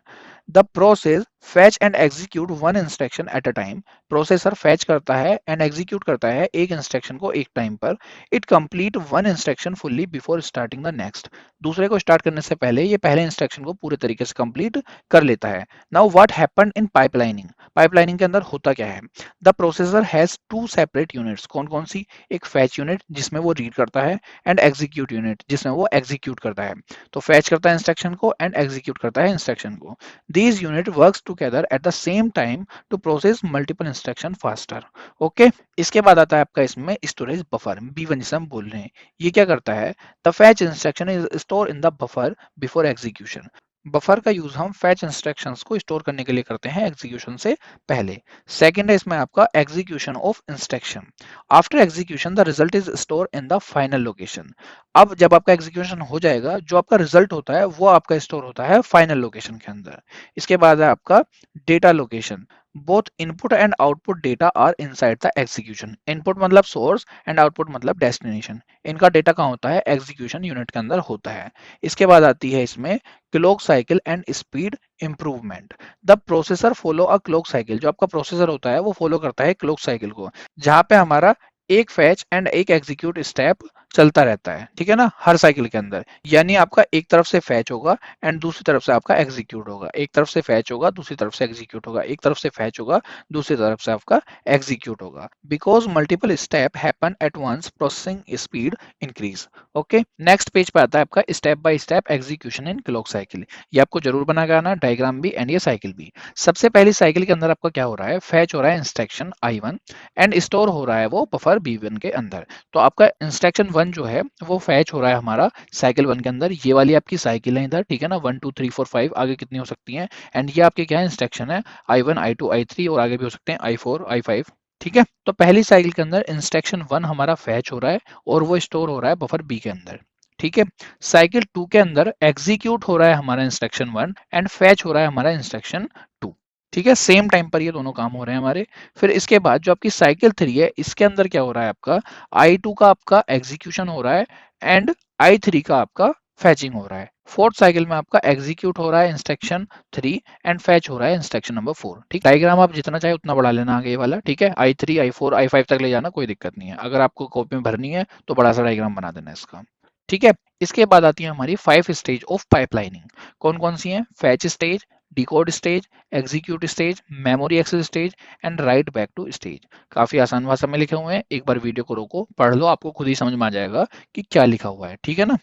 [SPEAKER 1] The process fetch and execute one instruction at a time. Processor fetch करता है एंड एग्जीक्यूट करता है एक इंस्ट्रक्शन को एक टाइम पर। It complete one instruction fully before starting the next. दूसरे को स्टार्ट करने से पहले ये पहले इंस्ट्रक्शन को पूरे तरीके से कंप्लीट कर लेता है। Now what happened in pipelining. Pipelining के अंदर होता क्या है। The processor has two separate units. कौन कौन सी, एक फैच यूनिट जिसमें वो रीड करता है, एंड एग्जीक्यूट यूनिट जिसमें वो एग्जीक्यूट करता है। तो फैच करता है इंस्ट्रक्शन को एंड एग्जीक्यूट करता है इंस्ट्रक्शन को। These unit works together at the same time to process multiple instruction faster. Okay. इसके बाद आता है आपका इसमें स्टोरेज बफर, B1 जिसे हम बोल रहे हैं। ये क्या करता है, the fetch instruction is store in the buffer before execution. Buffer का यूज हम फैच इंस्ट्रक्शंस को स्टोर करने के लिए करते हैं एग्जीक्यूशन से पहले। सेकंड है इसमें आपका execution of instruction. After execution the result is store in the final location. अब जब आपका एग्जीक्यूशन हो जाएगा, जो आपका रिजल्ट होता है वो आपका स्टोर होता है फाइनल लोकेशन के अंदर। इसके बाद है आपका data location. Both input and output data are inside the execution. Input मतलब सोर्स एंड आउटपुट मतलब डेस्टिनेशन। इनका डेटा कहाँ होता है, एग्जीक्यूशन यूनिट के अंदर होता है। इसके बाद आती है इसमें clock cycle and speed improvement. The processor follow a clock cycle. जो आपका प्रोसेसर होता है वो फॉलो करता है क्लॉक साइकिल को, जहां पे हमारा एक फैच एंड एक एग्जीक्यूट स्टेप चलता रहता है, ठीक है ना, हर साइकिल के अंदर। यानी आपका एक तरफ से फैच होगा एंड दूसरी तरफ से आपका एग्जीक्यूट होगा। एक तरफ से फैच होगा, दूसरी तरफ से एग्जीक्यूट होगा, एक तरफ से फैच होगा, दूसरी तरफ से आपका एग्जीक्यूट होगा। Because multiple step happen at once processing speed increase. Okay. Next page पे आता है आपका step by step execution in clock cycle. ये आपको जरूर बना के आना, डायग्राम भी एंड ये साइकिल भी। सबसे पहली साइकिल के अंदर आपका क्या हो रहा है, फैच हो रहा है इंस्ट्रक्शन I1 एंड स्टोर हो रहा है वो बफर B1 के अंदर। तो आपका इंस्ट्रक्शन 1 जो है वो फैच हो रहा है हमारा साइकिल 1 के अंदर। ये वाली आपकी साइकिल है इधर, ठीक है ना, 1 2 3 4 5 आगे कितनी हो सकती हैं। एंड ये आपके क्या है, इंस्ट्रक्शन है I1 I2 I3 और आगे भी हो सकते हैं I4 I5। ठीक है। तो पहली साइकिल के अंदर इंस्ट्रक्शन 1 हमारा फैच हो रहा है और वो स्टोर हो रहा है बफर बी के अंदर। ठीक है। साइकिल 2 के अंदर एग्जीक्यूट हो रहा है हमारा इंस्ट्रक्शन 1 एंड फैच हो रहा है हमारा इंस्ट्रक्शन 2। ठीक है, सेम टाइम पर ये दोनों काम हो रहे हैं हमारे। फिर इसके बाद जो आपकी साइकिल 3 है, इसके अंदर क्या हो रहा है आपका, I2 का आपका एग्जीक्यूशन हो रहा है एंड I3 का आपका फैचिंग हो रहा है। फोर्थ साइकिल में आपका एग्जीक्यूट हो रहा है इंस्ट्रक्शन 3 एंड फैच हो रहा है इंस्ट्रक्शन नंबर 4। ठीक, डायग्राम आप जितना चाहे उतना बढ़ा लेना आगे वाला, ठीक है, I3 I4 I5 तक ले जाना, कोई दिक्कत नहीं है। अगर आपको कॉपी में भरनी है तो बड़ा सा डायग्राम बना देना इसका। ठीक है। इसके बाद आती है हमारी 5 स्टेज ऑफ पाइपलाइनिंग। कौन कौन सी हैं, fetch stage, decode stage, execute stage, memory access stage and write back to stage. काफी आसान भाषा में लिखे हुए हैं, एक बार वीडियो को रोको, पढ़ लो, आपको खुद ही समझ में आ जाएगा कि क्या लिखा हुआ है, ठीक है ना।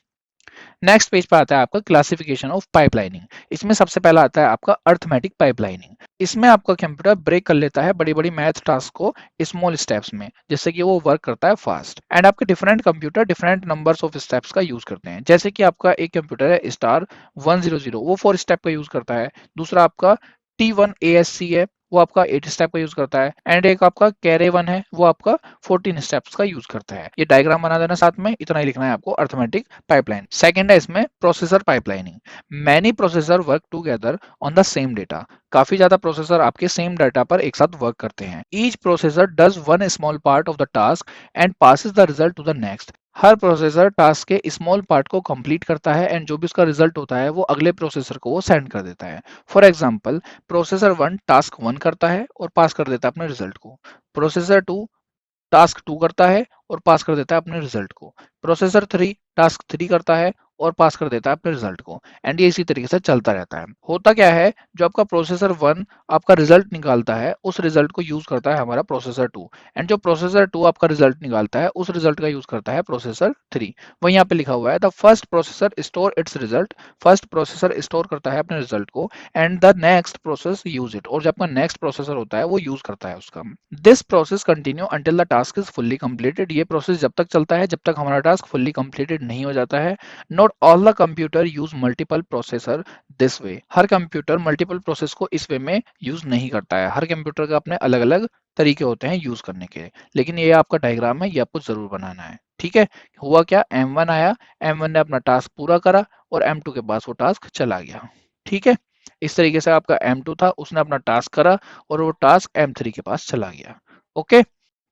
[SPEAKER 1] नेक्स्ट पेज पर आता है आपका क्लासिफिकेशन ऑफ पाइपलाइनिंग। इसमें सबसे पहला आता है आपका अर्थमेटिक पाइपलाइनिंग। इसमें आपका कंप्यूटर ब्रेक कर लेता है बड़ी बड़ी मैथ टास्क को स्मॉल स्टेप्स में, जिससे कि वो वर्क करता है फास्ट। एंड आपके different computer different numbers of steps का यूज करते हैं। जैसे कि आपका एक कंप्यूटर है स्टार 100, वो 4 स्टेप का यूज करता है। दूसरा आपका T1ASC है, वो आपका 8 स्टेप का यूज करता है। एंड एक आपका कैरे 1 है, वो आपका 14 स्टेप्स का यूज करता है। ये डायग्राम बना देना साथ में, इतना ही लिखना है आपको अर्थमेटिक पाइपलाइन। सेकंड है इसमें processor pipelining. Many processor work together on the same data. काफी ज्यादा प्रोसेसर आपके सेम डाटा पर एक साथ वर्क करते हैं। Each processor does one small part of the task and passes the result to the next. हर प्रोसेसर टास्क के स्मॉल पार्ट को कंप्लीट करता है एंड जो भी उसका रिजल्ट होता है वो अगले प्रोसेसर को वो सेंड कर देता है। फॉर एग्जाम्पल, प्रोसेसर 1 टास्क 1 करता है और पास कर देता है अपने रिजल्ट को। प्रोसेसर 2 टास्क 2 करता है और पास कर देता है अपने रिजल्ट को। प्रोसेसर 3 टास्क 3 करता है और पास कर देता है अपने रिजल्ट को। एंड ये इसी तरीके से चलता रहता है। होता क्या है, जो आपका प्रोसेसर 1 आपका रिजल्ट निकालता है, उस रिजल्ट को यूज करता है हमारा प्रोसेसर 2। एंड जो प्रोसेसर 2 आपका रिजल्ट निकालता है, उस रिजल्ट का यूज करता है प्रोसेसर 3। वही यहाँ पे लिखा हुआ है, the first processor store it's result. First processor store करता है अपने रिजल्ट को and the next process use it. और जो आपका नेक्स्ट प्रोसेसर होता है वो यूज करता है उसका। This process continue until the task is fully completed. ये प्रोसेस जब तक चलता है जब तक हमारा टास्क फुल्ली कंप्लीटेड नहीं हो जाता है। Not all the computer use multiple processor this way. Her computer multiple process को इस वे में यूज नहीं करता है। हर कंप्यूटर का अपने अलग अलग तरीके होते हैं यूज करने के। लेकिन ये आपका डायग्राम है, ये आपको जरूर बनाना है, ठीक है। हुआ क्या, M1 आया, M1 ने अपना टास्क पूरा करा और M2 के पास वो टास्क चला गया, ठीक है। इस तरीके से आपका M2 था, उसने अपना टास्क करा और वो टास्क M3 के पास चला गया। ओके।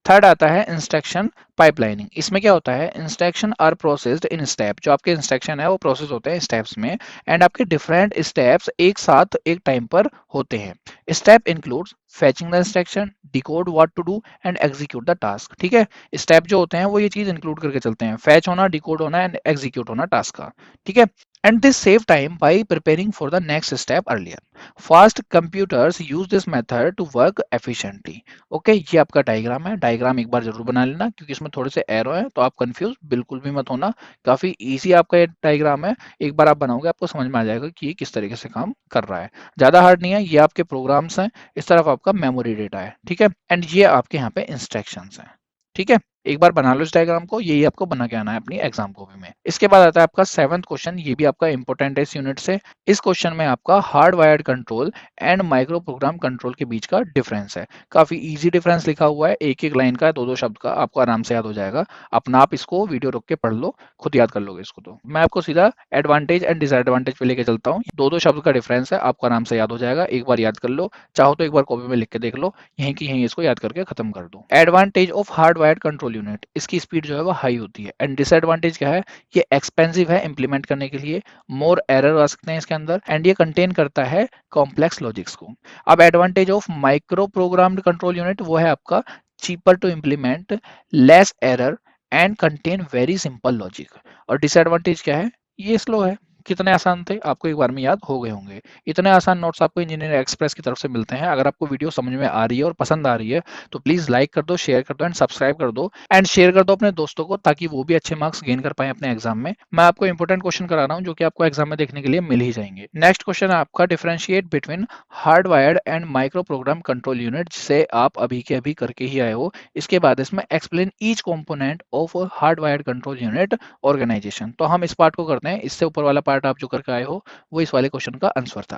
[SPEAKER 1] थर्ड आता है इंस्ट्रक्शन पाइपलाइनिंग। इसमें क्या होता है, instruction are processed in step. जो आपके इंस्ट्रक्शन है वो प्रोसेस होते हैं स्टेप्स में एंड आपके डिफरेंट स्टेप्स एक साथ एक टाइम पर होते हैं। Step includes fetching the instruction, decode what to do and execute the task, ठीक है। स्टेप जो होते हैं वो ये चीज इंक्लूड करके चलते हैं, फैच होना, डिकोड होना एंड एग्जीक्यूट होना टास्क का, ठीक है। And this save time by preparing for the next step earlier. Fast computers use this method to work efficiently. Okay, ये आपका डायग्राम है। डायग्राम एक बार जरूर बना लेना क्योंकि इसमें थोड़े से एरो हैं, तो आप कंफ्यूज बिल्कुल भी मत होना। काफी इजी आपका ये डायग्राम है, एक बार आप बनाओगे आपको समझ में आ जाएगा कि ये किस तरीके से काम कर रहा है। ज्यादा हार्ड नहीं है, ये आपके प्रोग्राम्स हैं, इस तरफ आपका मेमोरी डेटा है, ठीक है। एंड ये आपके यहाँ पे इंस्ट्रक्शंस हैं, ठीक है। एक बार बना लो इस डायग्राम को, यही आपको बना के आना है अपनी एग्जाम कॉपी में। इसके बाद आता है आपका 7th क्वेश्चन, ये भी आपका इंपॉर्टेंट है इस यूनिट से। इस क्वेश्चन में आपका hard wired control and micro program control के बीच का डिफरेंस है। काफी इजी डिफरेंस लिखा हुआ है, एक एक लाइन का, दो दो शब्द का, आपको आराम से याद हो जाएगा। अपना आप इसको वीडियो रोक के पढ़ लो, खुद याद कर लोगे इसको। तो मैं आपको सीधा एडवांटेज एंड डिसएडवांटेज पे लेके चलता हूँ। दो दो शब्द का डिफरेंस है, आपको आराम से याद हो जाएगा, एक बार याद कर लो। चाहो तो एक बार कॉपी में लिख के देख लो, यहीं की यहीं इसको याद करके खत्म कर दो। Advantage of hard wired control unit, इसकी स्पीड जो है वो हाई होती है। एंड डिसएडवांटेज क्या है, ये एक्सपेंसिव है इंप्लीमेंट करने के लिए, मोर एरर आ सकते हैं इसके अंदर, एंड ये कंटेन करता है कॉम्प्लेक्स लॉजिक्स को। अब advantage of micro programmed control unit, वो है आपका cheaper to implement, less error and contain very simple logic. और डिसएडवांटेज क्या है, ये स्लो है। कितने आसान थे आपको एक बार में याद हो गए होंगे। इतने आसान नोट्स आपको इंजीनियरिंग एक्सप्रेस की तरफ से मिलते हैं। अगर आपको वीडियो समझ में आ रही है और पसंद आ रही है तो प्लीज लाइक कर दो, शेयर कर दो एंड सब्सक्राइब कर दो एंड शेयर कर दो अपने दोस्तों को, ताकि वो भी अच्छे मार्क्स गेन कर पाए अपने एग्जाम में। मैं आपको इंपॉर्टेंट क्वेश्चन करा रहा हूँ जो कि आपको एग्जाम में देखने के लिए मिल ही जाएंगे। नेक्स्ट क्वेश्चन है आपका differentiate between hard wired and micro program control unit, जिसे आप अभी के अभी करके ही आए हो। इसके बाद इसमें explain each component of hard wired control unit organization. तो हम इस पार्ट को करते हैं, इससे ऊपर वाला पार्ट आप जो करके आए हो वो इस वाले क्वेश्चन का आंसर था।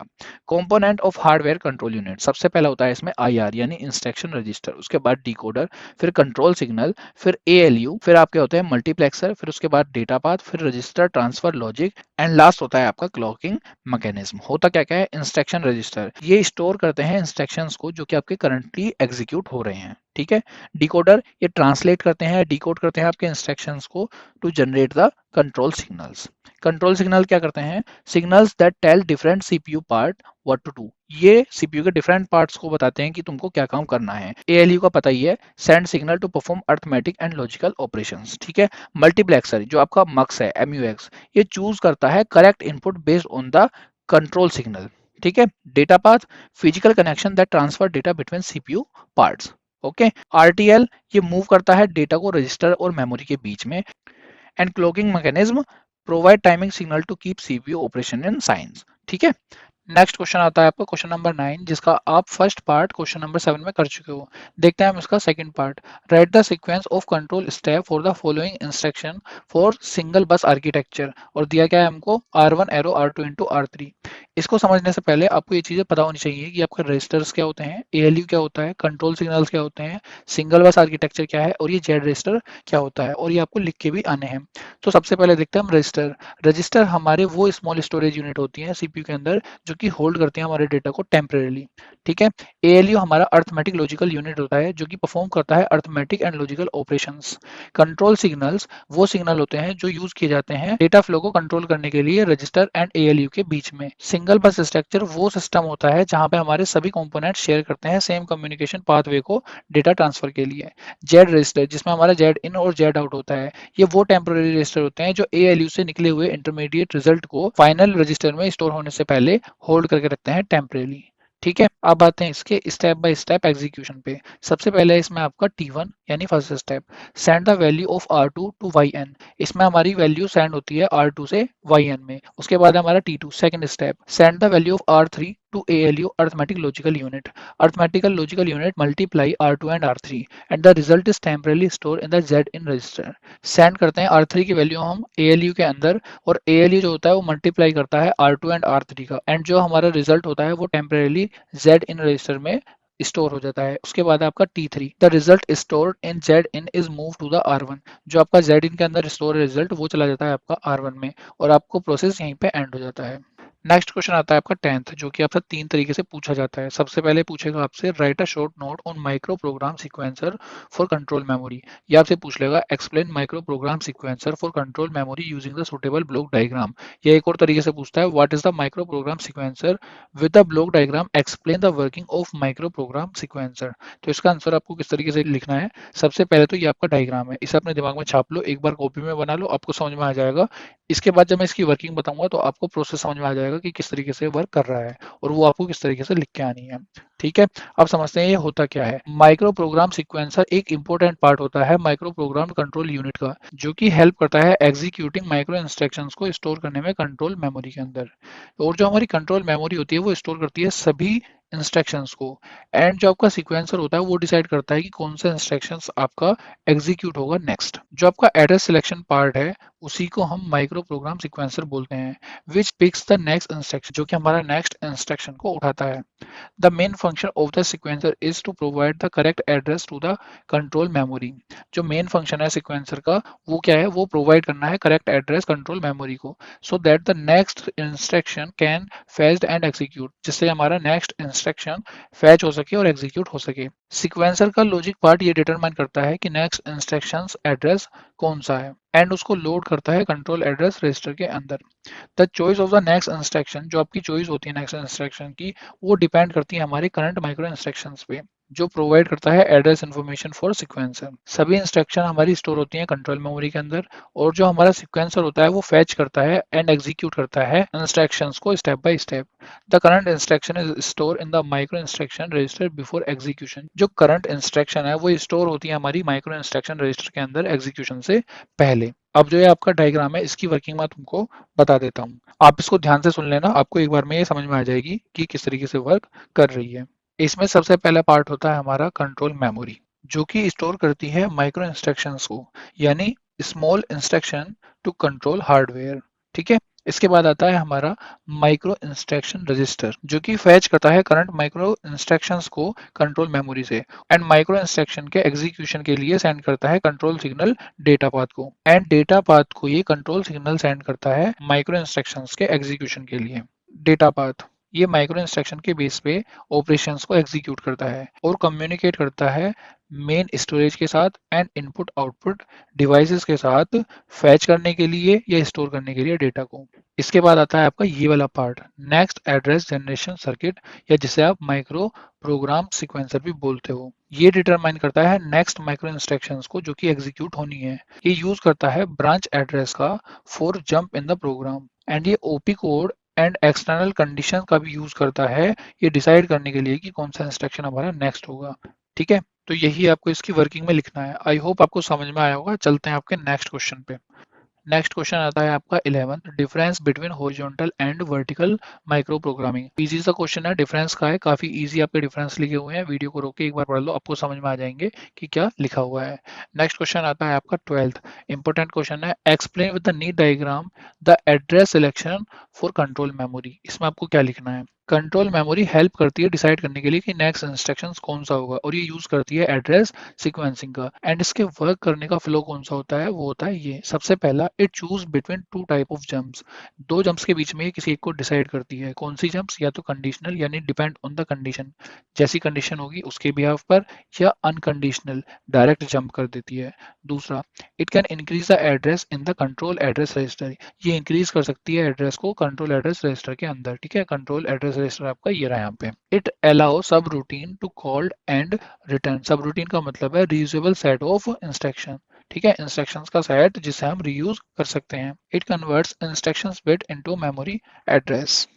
[SPEAKER 1] Component of hardware control unit, सबसे पहला होता है इसमें IR यानी इंस्ट्रक्शन रजिस्टर, उसके बाद डिकोडर, फिर कंट्रोल सिग्नल, फिर ALU, फिर आपके होते हैं मल्टीप्लेक्सर, फिर उसके बाद डेटा पाथ, फिर register transfer logic and last होता है आपका क्लॉकिंग मैकेनिज्म। होता क्या क्या है, इंस्ट्रक्शन रजिस्टर ये स्टोर करते हैं इंस्ट्रक्शंस को जो कि आपके करंटली एग्जीक्यूट हो रहे हैं, ठीक है। डिकोडर ये ट्रांसलेट करते हैं, डिकोड करते हैं आपके इंस्ट्रक्शंस को to generate the control signals. Control signal क्या करते हैं, signals that tell different CPU part what to do. ये CPU के डिफरेंट पार्ट्स को बताते हैं कि तुमको क्या काम करना है। ALU का पता ही है, send signal to perform arithmetic and logical operations, ठीक है। मल्टीप्लेक्सर जो आपका MUX है, MUX, ये चूज करता है correct input based on the control signal, ठीक है। Data path, physical connection that transfer data between CPU parts. Okay. RTL, ये मूव करता है डेटा को रजिस्टर और मेमोरी के बीच में। And clocking mechanism provide timing signal to keep CPU operation in sync. ठीक है। नेक्स्ट क्वेश्चन आता है आपका क्वेश्चन नंबर 9, जिसका आप फर्स्ट पार्ट क्वेश्चन नंबर 7 में कर चुके हो। देखते हैं हम इसका second part. Right the sequence of control step for the following instruction for single बस आर्किटेक्चर। और दिया क्या है हमको, R1 arrow R2 into R3। इसको समझने से पहले आपको ये चीजें पता होनी चाहिए कि आपके रजिस्टर्स क्या होते हैं, एएलयू क्या होता है, कंट्रोल सिग्नल्स क्या होते हैं, सिंगल बस आर्किटेक्चर क्या है, और ये जेड रजिस्टर क्या होता है, और ये आपको लिख के भी आने हैं। तो सबसे पहले देखते हैं हम रजिस्टर। रजिस्टर हमारे वो स्मॉल स्टोरेज यूनिट होती हैं सीपीयू के अंदर जो कि होल्ड करते हैं हमारे डेटा को टेम्परेली। ठीक है। एएलयू हमारा अर्थमेटिक लॉजिकल यूनिट होता है जो कि परफॉर्म करता है arithmetic and logical operations. Control signals वो सिग्नल होते हैं जो यूज किए जाते हैं डेटा फ्लो को कंट्रोल करने के लिए रजिस्टर एंड एएलयू के बीच में। सिंगल बस स्ट्रक्चर वो सिस्टम होता है जहां पे हमारे सभी कंपोनेंट शेयर करते हैं सेम कम्युनिकेशन पाथवे को डेटा ट्रांसफर के लिए। जेड रजिस्टर, जिसमें हमारा जेड इन और जेड आउट होता है, ये वो टेम्पररी रजिस्टर होते हैं जो एएलयू से निकले हुए इंटरमीडिएट रिजल्ट को फाइनल रजिस्टर में स्टोर होने से पहले होल्ड करके रखते हैं टेम्परेली। ठीक है। अब आते हैं इसके स्टेप बाय स्टेप एग्जीक्यूशन पे। सबसे पहले इसमें आपका T1 यानी first step, send the value of R2 to YN। इसमें हमारी वैल्यू सेंड होती है R2 से YN में। उसके बाद हमारा T2 second step, send the value of R3 to ALU arithmetic logical unit. Arithmetical logical unit multiply R2 and R3 and the result is temporarily store in the Z in register. Send करते हैं R3 की value हम ALU के अंदर, और ALU जो होता है वो मल्टीप्लाई करता है R2 एंड R3 का, एंड जो हमारा रिजल्ट होता है वो टेम्परेली Z इन रजिस्टर में स्टोर हो जाता है। उसके बाद आपका T3, the result stored in Z in is move to the R1। जो आपका Z इन के अंदर स्टोर रिजल्ट वो चला जाता है आपका R1 में, और आपको प्रोसेस यहीं पे एंड हो जाता है। नेक्स्ट क्वेश्चन आता है आपका 10th, जो कि आपसे 3 तरीके से पूछा जाता है। सबसे पहले पूछेगा आपसे right a short note on micro program sequencer for control memory. ये आपसे पूछ लेगा explain micro program sequencer for control memory using the suitable block diagram. या एक और तरीके से पूछता है what is the micro programme sequencer with the block diagram, explain the working of micro programme sequencer. तो इसका आंसर आपको किस तरीके से लिखना है, सबसे पहले तो ये आपका डायग्राम है, इसे अपने दिमाग में छाप लो, एक बार कॉपी में बना लो, आपको समझ में आ जाएगा। इसके बाद जब मैं इसकी वर्किंग बताऊंगा तो आपको प्रोसेस समझ में आ जाएगा कि किस तरीके से वर्क कर रहा है, और वो आपको किस तरीके से लिख के आनी है। ठीक है। अब समझते हैं ये होता क्या है। माइक्रो प्रोग्राम सीक्वेंसर एक इंपॉर्टेंट पार्ट होता है माइक्रो प्रोग्राम कंट्रोल यूनिट का, जो कि हेल्प करता है एग्जीक्यूटिंग माइक्रो इंस्ट्रक्शंस को स्टोर करने में कंट्रोल मेमोरी के अंदर। और जो हमारी कंट्रोल मेमोरी होती है वो स्टोर करती है सभी इंस्ट्रक्शंस को, एंड जो आपका सीक्वेंसर होता है वो डिसाइड करता है कि कौन सा इंस्ट्रक्शंस आपका एग्जीक्यूट होगा नेक्स्ट। जो आपका एड्रेस सिलेक्शन पार्ट है उसी को हम माइक्रो प्रोग्राम सीक्वेंसर बोलते हैं, which picks the next instruction, जो कि हमारा नेक्स्ट इंस्ट्रक्शन को उठाता है। The main function of the sequencer is to provide the correct address to the control memory. जो मेन फंक्शन है सीक्वेंसर का वो क्या है, वो प्रोवाइड करना है करेक्ट एड्रेस कंट्रोल मेमोरी को, so that the next instruction can fetched and execute, जिससे हमारा नेक्स्ट इंस्ट्रक्शन फैच हो सके और एग्जीक्यूट हो सके। सीक्वेंसर का लॉजिक पार्ट ये डिटरमाइन करता है कि नेक्स्ट इंस्ट्रक्शंस एड्रेस कौन सा है, एंड उसको लोड करता है कंट्रोल एड्रेस रजिस्टर के अंदर। The choice of the next instruction, जो आपकी चॉइस होती है नेक्स्ट इंस्ट्रक्शन की, वो डिपेंड करती है हमारे करंट माइक्रो इंस्ट्रक्शंस पे, जो प्रोवाइड करता है एड्रेस इन्फॉर्मेशन फॉर सीक्वेंसर। सभी इंस्ट्रक्शन हमारी स्टोर होती हैं कंट्रोल मेमोरी के अंदर, और जो हमारा सीक्वेंसर होता है वो फैच करता है एंड एग्जीक्यूट करता है इंस्ट्रक्शंस को step by step. The current instruction is store in the micro instruction register before execution. जो करंट इंस्ट्रक्शन है वो स्टोर होती है हमारी माइक्रो इंस्ट्रक्शन रजिस्टर के अंदर एग्जीक्यूशन से पहले। अब जो ये आपका डायग्राम है इसकी वर्किंग मैं तुमको बता देता हूँ, आप इसको ध्यान से सुन लेना, आपको एक बार में ये समझ में आ जाएगी कि किस तरीके से वर्क कर रही है। इसमें सबसे पहला पार्ट होता है हमारा कंट्रोल मेमोरी, जो कि स्टोर करती है माइक्रो इंस्ट्रक्शंस को, यानी small instruction to control hardware. ठीक है। इसके बाद आता है हमारा माइक्रो इंस्ट्रक्शन रजिस्टर, जो कि फैच करता है करंट माइक्रो इंस्ट्रक्शंस को कंट्रोल मेमोरी से, एंड माइक्रो इंस्ट्रक्शन के एग्जीक्यूशन के लिए सेंड करता है कंट्रोल सिग्नल डेटा पाथ को, एंड डेटा पाथ को ये कंट्रोल सिग्नल सेंड करता है माइक्रो इंस्ट्रक्शंस के एग्जीक्यूशन के लिए। डेटा पाथ ये माइक्रो इंस्ट्रक्शन के बेस पे ऑपरेशंस को एग्जीक्यूट करता है और कम्युनिकेट करता है मेन स्टोरेज के साथ एंड इनपुट आउटपुट डिवाइसेस के साथ, फैच करने के लिए या स्टोर करने के लिए डेटा को। इसके बाद आता है आपका ये वाला part, next address generation circuit, या जिसे आप माइक्रो प्रोग्राम सीक्वेंसर भी बोलते हो। ये डिटरमाइन करता है नेक्स्ट माइक्रो इंस्ट्रक्शंस को जो कि एग्जीक्यूट होनी है। ये यूज करता है ब्रांच एड्रेस का for jump in the program, and ये op code and external condition का भी यूज करता है ये डिसाइड करने के लिए कि कौन सा इंस्ट्रक्शन हमारा नेक्स्ट होगा। ठीक है, तो यही आपको इसकी वर्किंग में लिखना है। आई होप आपको समझ में आया होगा। चलते हैं आपके नेक्स्ट क्वेश्चन पे। नेक्स्ट क्वेश्चन आता है आपका 11th, difference between horizontal and vertical micro programming. Easy सा क्वेश्चन है, डिफरेंस का है, काफी इजी आपके डिफरेंस लिखे हुए हैं। वीडियो को रोक के एक बार पढ़ लो, आपको समझ में आ जाएंगे कि क्या लिखा हुआ है। नेक्स्ट क्वेश्चन आता है आपका 12th, इंपॉर्टेंट क्वेश्चन है, explain with the need diagram the address selection for control memory. इसमें आपको क्या लिखना है। कंट्रोल मेमोरी हेल्प करती है डिसाइड करने के लिए कि नेक्स्ट इंस्ट्रक्शन कौन सा होगा, और ये यूज करती है एड्रेस सीक्वेंसिंग का। एंड इसके वर्क करने का फ्लो कौन सा होता है, वो होता है ये। सबसे पहला, it choose between two type of jumps. दो जंप्स के बीच में ये किसी एक को डिसाइड करती है। कौन सी जंप्स, या तो कंडीशनल यानी डिपेंड ऑन द कंडीशन, जैसी कंडीशन होगी उसके बिहाफ पर, या अनकंडीशनल डायरेक्ट जंप कर देती है। दूसरा, it can increase the address in the control address register. ये इंक्रीज कर सकती है एड्रेस को कंट्रोल एड्रेस रजिस्टर के अंदर। ठीक है, कंट्रोल एड्रेस रजिस्टर आपका ये रहा यहाँ पे। It allow subroutine to called and return. Subroutine का मतलब है रीयूजेबल सेट ऑफ इंस्ट्रक्शन। ठीक है, इंस्ट्रक्शंस का सेट जिसे हम रीयूज कर सकते हैं। It converts instructions bit into memory address.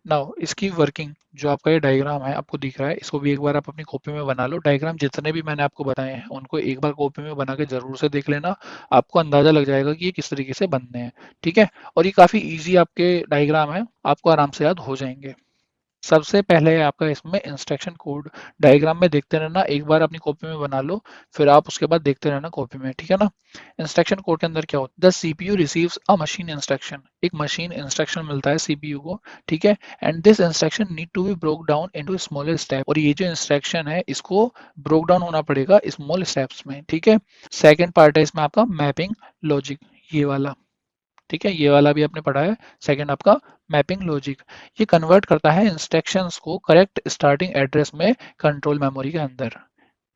[SPEAKER 1] Now इसकी वर्किंग, जो आपका ये डायग्राम है आपको दिख रहा है, इसको भी एक बार आप अपनी कॉपी में बना लो। डायग्राम जितने भी मैंने आपको बताए हैं उनको एक बार कॉपी में बना के जरूर से देख लेना। आपको अंदाजा लग जाएगा कि ये किस तरीके से बनने हैं। ठीक है, और ये काफी इजी आपके डायग्राम है, आपको आराम से याद हो जाएंगे। सबसे पहले है आपका इसमें इंस्ट्रक्शन कोड। डायग्राम में देखते रहना, एक बार अपनी कॉपी में बना लो, फिर आप उसके बाद देखते रहना कॉपी में। ठीक है ना। इंस्ट्रक्शन कोड के अंदर क्या होता है, the CPU receives a machine instruction. एक मशीन इंस्ट्रक्शन मिलता है सीपीयू को। ठीक है, and this instruction need to be broke down into smaller step. और ये जो इंस्ट्रक्शन है इसको ब्रोक डाउन होना पड़ेगा स्मॉल स्टेप्स में। ठीक है, सेकेंड पार्ट है इसमें आपका मैपिंग लॉजिक, ये वाला। ठीक है, ये वाला भी आपने पढ़ा है। सेकंड आपका मैपिंग लॉजिक, ये कन्वर्ट करता है इंस्ट्रक्शंस को करेक्ट स्टार्टिंग एड्रेस में कंट्रोल मेमोरी के अंदर।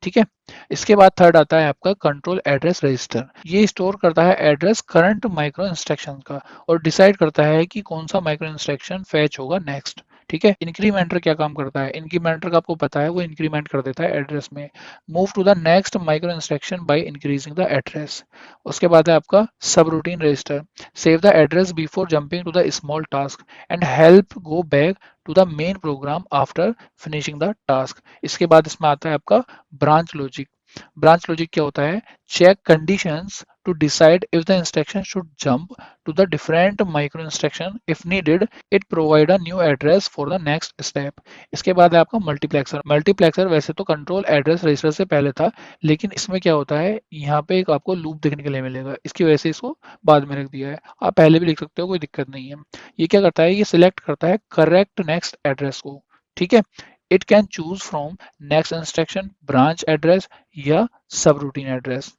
[SPEAKER 1] ठीक है, इसके बाद थर्ड आता है आपका कंट्रोल एड्रेस रजिस्टर। ये स्टोर करता है एड्रेस करंट माइक्रो इंस्ट्रक्शन का, और डिसाइड करता है कि कौन सा माइक्रो इंस्ट्रक्शन फैच होगा नेक्स्ट। ठीक है, इंक्रीमेंटर क्या काम करता है, इंक्रीमेंटर का आपको पता है, वो इंक्रीमेंट कर देता है एड्रेस में। Move to the next micro instruction by increasing the address. उसके बाद है आपका subroutine register, save the address before jumping to the small task and help go back to the main program after finishing the task. इसके बाद इसमें आता है आपका ब्रांच लॉजिक। ब्रांच लॉजिक क्या होता है, check conditions to decide if the instruction should jump to the different micro instruction. If needed it provide a new address for the next step. इसके बाद है आपका मल्टीप्लेक्सर। मल्टीप्लेक्सर वैसे तो control address register से पहले था, लेकिन इसमें क्या होता है, यहाँ पे एक आपको लूप देखने के लिए मिलेगा, इसकी वजह से इसको बाद में रख दिया है। आप पहले भी लिख सकते हो, कोई दिक्कत नहीं है। ये क्या करता है, ये सिलेक्ट करता है करेक्ट नेक्स्ट एड्रेस को। ठीक है, it can choose from next instruction, branch address, या सब रूटीन एड्रेस।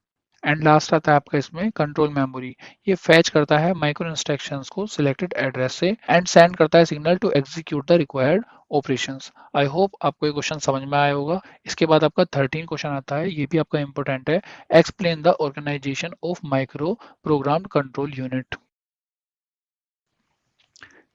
[SPEAKER 1] एंड लास्ट आता है आपका इसमें कंट्रोल मेमोरी। ये फैच करता है माइक्रो इंस्ट्रक्शंस को सिलेक्टेड एड्रेस से एंड सेंड करता है signal to execute the required operations. I hope आपको ये क्वेश्चन समझ में आया होगा। इसके बाद आपका 13 क्वेश्चन आता है, ये भी आपका इंपॉर्टेंट है, explain the organisation of micro program control unit.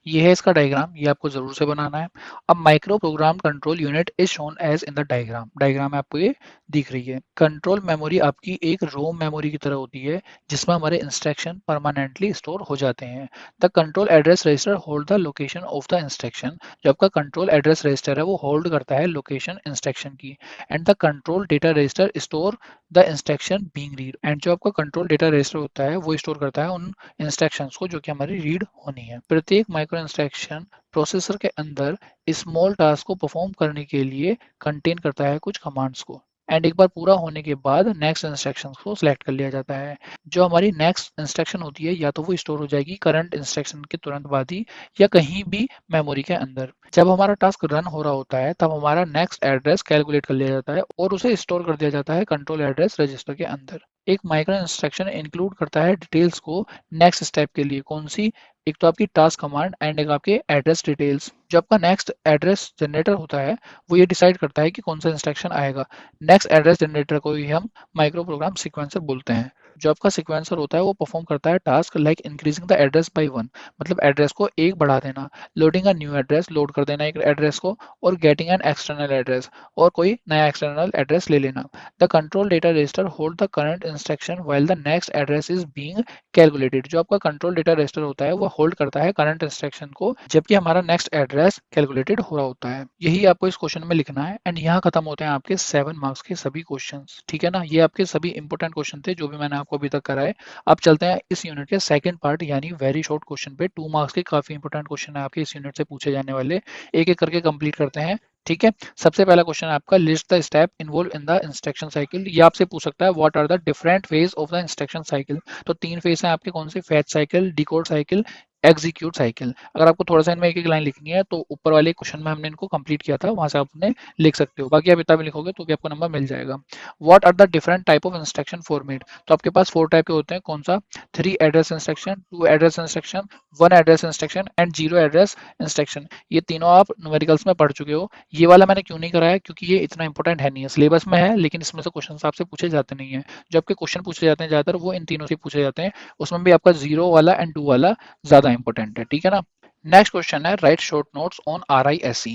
[SPEAKER 1] ये है इसका डायग्राम, ये आपको जरूर से बनाना है। अब micro program control unit is shown as in the diagram. Diagram में आपको ये दिख रही है। कंट्रोल मेमोरी आपकी एक रोम मेमोरी की तरह होती है, जिसमें हमारे इंस्ट्रक्शन परमानेंटली स्टोर हो जाते हैं। The control address register hold the location of the instruction. जो आपका कंट्रोल एड्रेस रजिस्टर है वो होल्ड करता है लोकेशन इंस्ट्रक्शन की। And the control data register store the instruction being read. And जो आपका कंट्रोल डेटा रजिस्टर होता है वो स्टोर करता है उन इंस्ट्रक्शंस को जो कि हमारी रीड होनी है। प्रत्येक माइक्रो इंस्ट्रक्शन प्रोसेसर के अंदर स्मॉल टास्क को परफॉर्म करने के लिए कंटेन करता है कुछ कमांड्स को। एंड एक बार पूरा होने के बाद नेक्स्ट इंस्ट्रक्शन को सिलेक्ट कर लिया जाता है। जो हमारी नेक्स्ट इंस्ट्रक्शन होती है या तो वो स्टोर हो जाएगी करंट इंस्ट्रक्शन के तुरंत बाद ही, या कहीं भी मेमोरी के अंदर। जब हमारा टास्क रन हो रहा होता है तब हमारा नेक्स्ट एड्रेस कैलकुलेट कर लिया जाता है और उसे स्टोर कर दिया जाता है कंट्रोल एड्रेस रजिस्टर के अंदर। एक माइक्रो इंस्ट्रक्शन इंक्लूड करता है डिटेल्स को नेक्स्ट स्टेप के लिए। कौन सी, एक तो आपकी टास्क कमांड एंड एक आपके एड्रेस डिटेल्स। जो आपका नेक्स्ट एड्रेस जनरेटर होता है वो ये डिसाइड करता है कि कौन सा इंस्ट्रक्शन आएगा। नेक्स्ट एड्रेस जनरेटर को ही हम माइक्रो प्रोग्राम सीक्वेंसर बोलते हैं। जो आपका सीक्वेंसर होता है वो परफॉर्म करता है task like increasing the address by one, मतलब एड्रेस को एक बढ़ा देना, लोडिंग अ न्यू एड्रेस, लोड कर देना एक एड्रेस को, और गेटिंग एन एक्सटर्नल एड्रेस, और कोई नया एक्सटर्नल एड्रेस ले लेना। The control data register hold the current instruction while the next address is being calculated. जो आपका कंट्रोल डेटा रजिस्टर होता है वो होल्ड करता है करंट इंस्ट्रक्शन को जबकि हमारा नेक्स्ट एड्रेस कैलकुलेटेड हो रहा होता है। यही आपको इस क्वेश्चन में लिखना है एंड यहाँ खत्म होते हैं आपके 7 मार्क्स के सभी क्वेश्चंस। ठीक है ना, ये आपके सभी इंपॉर्टेंट क्वेश्चन थे जो भी मैंने आपको अभी तक कराए। अब चलते हैं इस यूनिट के सेकंड पार्ट यानी वेरी शॉर्ट क्वेश्चन पे। 2 मार्क्स के काफी इंपॉर्टेंट क्वेश्चन है आपके इस यूनिट से पूछे जाने वाले, एक एक करके कंप्लीट करते हैं। ठीक है, सबसे पहला क्वेश्चन है आपका, list the step involve in the instruction cycle. ये आपसे पूछ सकता है what are the different phase of the instruction cycle. तो 3 फेज हैं आपके, कौन से? Fetch cycle, decode cycle, execute cycle. अगर आपको थोड़ा सा इनमें एक एक लाइन लिखनी है तो ऊपर वाले क्वेश्चन में हमने इनको कंप्लीट किया था, वहां से आपने लिख सकते हो। बाकी आप इतना भी लिखोगे तो भी आपको नंबर मिल जाएगा। What are the different type of instruction format. तो आपके पास 4 टाइप के होते हैं, कौन सा? 3 address instruction, 2 address instruction, 1 address instruction and 0 address instruction. ये तीनों आप न्यूमेरिकल्स में पढ़ चुके हो। ये वाला मैंने क्यों नहीं कराया, क्योंकि ये इतना इंपॉर्टेंट है नहीं है, सिलेबस में है लेकिन इसमें से क्वेश्चन आपसे पूछे जाते नहीं है। जो आपके क्वेश्चन पूछे जाते हैं ज्यादातर वो इन तीनों से पूछे जाते हैं, उसमें भी आपका 0 वाला एंड 2 वाला ज्यादा इंपॉर्टेंट है। ठीक है ना। नेक्स्ट क्वेश्चन है, right short notes on RISC।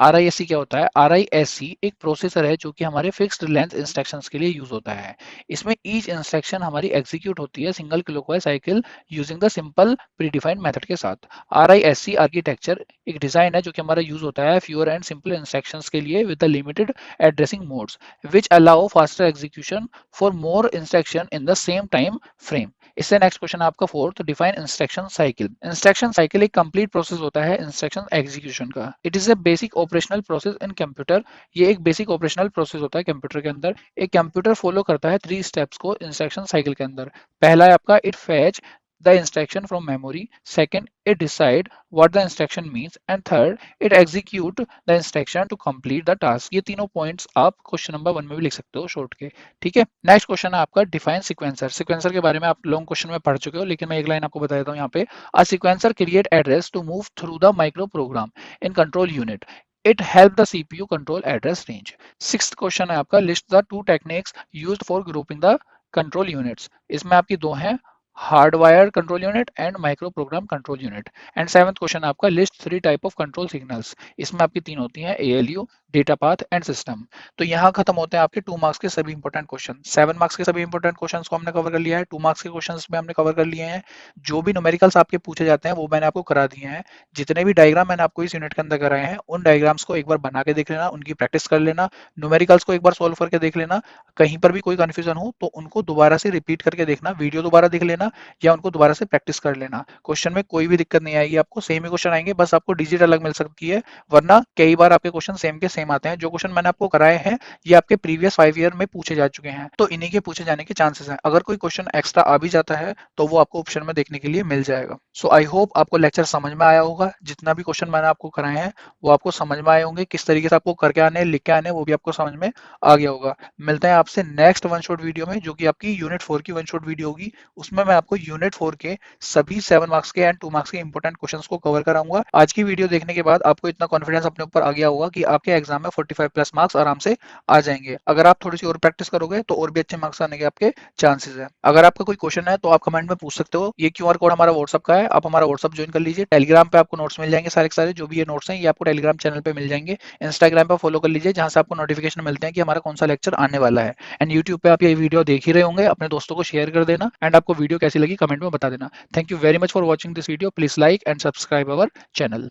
[SPEAKER 1] RISC क्या होता है? RISC एक प्रोसेसर है जो कि हमारे फिक्स्ड लेंथ इंस्ट्रक्शंस के लिए यूज होता है। इसमें ईच इंस्ट्रक्शन हमारी एग्जीक्यूट होती है single clockwise cycle using the simple predefined method के साथ। RISC आर्किटेक्चर एक डिजाइन है जो कि हमारा यूज होता है फ्यूअर एंड सिंपल इंस्ट्रक्शंस के लिए with the limited addressing modes which allow faster execution for more instruction in the same time frame. इससे नेक्स्ट क्वेश्चन आपका fourth, define instruction cycle. Instruction cycle एक कंप्लीट प्रोसेस होता है instruction execution का। It is a basic operational process in computer. ये एक basic operational process होता है कंप्यूटर के अंदर। एक कंप्यूटर फॉलो करता है 3 स्टेप्स को इंस्ट्रक्शन साइकिल के अंदर। पहला है आपका, it fetch the instruction from memory. Second, it decide what the instruction means. And third, it execute the instruction to complete the task. ये तीनों पॉइंट्स आप क्वेश्चन नंबर 1 में भी लिख सकते हो शॉर्ट के। ठीक है, नेक्स्ट क्वेश्चन है आपका, डिफाइन सीक्वेंसर। सीक्वेंसर के बारे में आप लॉन्ग क्वेश्चन में पढ़ चुके हो लेकिन मैं एक लाइन आपको बता देता हूँ यहाँ पे। A sequencer create address to move through the micro program in control unit. It help the CPU control address range. Sixth question है आपका, list the 2 techniques used for grouping the control units. इसमें आपकी 2 हैं, hardwire control unit and micro program control unit. And 7th question आपका, list 3 type of control signals. इसमें आपकी 3 होती हैं, ALU, data path and system. तो यहाँ खत्म होते हैं आपके 2 मार्क्स के सभी इंपॉर्टेंट क्वेश्चन। 7 मार्क्स के सभी इंपॉर्टेंट क्वेश्चन को हमने कवर कर लिया है, 2 मार्क्स के क्वेश्चन में हमने कवर कर लिए हैं। जो भी न्यूमेरिकल्स आपके पूछे जाते हैं वो मैंने आपको करा दिए हैं। जितने भी डायग्राम मैंने आपको इस यूनिट के अंदर कराए हैं उन डायग्राम्स को एक बार बना के देख लेना, उनकी प्रैक्टिस कर लेना, न्यूमेरिकल्स को एक बार सोल्व करके देख लेना। कहीं पर भी कोई कंफ्यूजन हो तो उनको दोबारा से रिपीट करके देखना, वीडियो दोबारा देख लेना या उनको दोबारा से प्रैक्टिस कर लेना। क्वेश्चन में कोई भी दिक्कत नहीं आएगी आपको, सेम ही क्वेश्चन आएंगे, बस आपको डिजिट अलग मिल सकती है, वरना कई बार आपके क्वेश्चन सेम के सेम आते हैं। जो क्वेश्चन मैंने आपको कराए हैं ये आपके प्रीवियस 5 ईयर में पूछे जा चुके हैं, तो इन्हीं के पूछे जाने के चांसेस हैं। अगर कोई क्वेश्चन एक्स्ट्रा आ भी जाता है तो वो आपको ऑप्शन में देखने के लिए मिल जाएगा। सो आई होप आपको लेक्चर समझ में आया होगा। जितना भी क्वेश्चन मैंने आपको कराए हैं वो आपको समझ में आए होंगे, किस तरीके से आपको करके आने लिख के आने वो भी आपको समझ में आ गया होगा। मिलते हैं आपसे नेक्स्ट वन शॉट वीडियो में जो कि आपकी यूनिट 4 की वन शॉट वीडियो होगी। उसमें मैं आपको यूनिट 4 के सभी 7 मार्क्स के एंड 2 मार्क्स के इंपॉर्टेंट क्वेश्चंस को कवर कराऊंगा। आज की वीडियो देखने के बाद आपको इतना कॉन्फिडेंस अपने ऊपर आ गया होगा कि आपके एग्जाम में 45 प्लस मार्क्स आराम से आ जाएंगे। अगर आप थोड़ी सी और प्रैक्टिस करोगे तो और भी अच्छे मार्क्स आने के आपके चांसेस है। अगर आपका कोई क्वेश्चन है तो आप कमेंट में पूछ सकते हो। ये QR कोड हमारा व्हाट्सअप का है, आप हमारा व्हाट्सअप ज्वाइन कर लीजिए। टेलीग्राम पे आपको नोट्स मिल जाएंगे, सारे के सारे जो भी ये नोट्स हैं ये आपको टेलीग्राम चैनल पे मिल जाएंगे। इंस्टाग्राम पे फॉलो कर लीजिए जहां से आपको नोटिफिकेशन मिलते हैं कि हमारा कौन सा लेक्चर आने वाला है। एंड यूट्यूब पे आप ये वीडियो देख ही रहे होंगे, अपने दोस्तों को शेयर कर देना एंड आपको वीडियो कैसी लगी कमेंट में बता देना। Thank you very much for watching this video. Please like and subscribe our channel.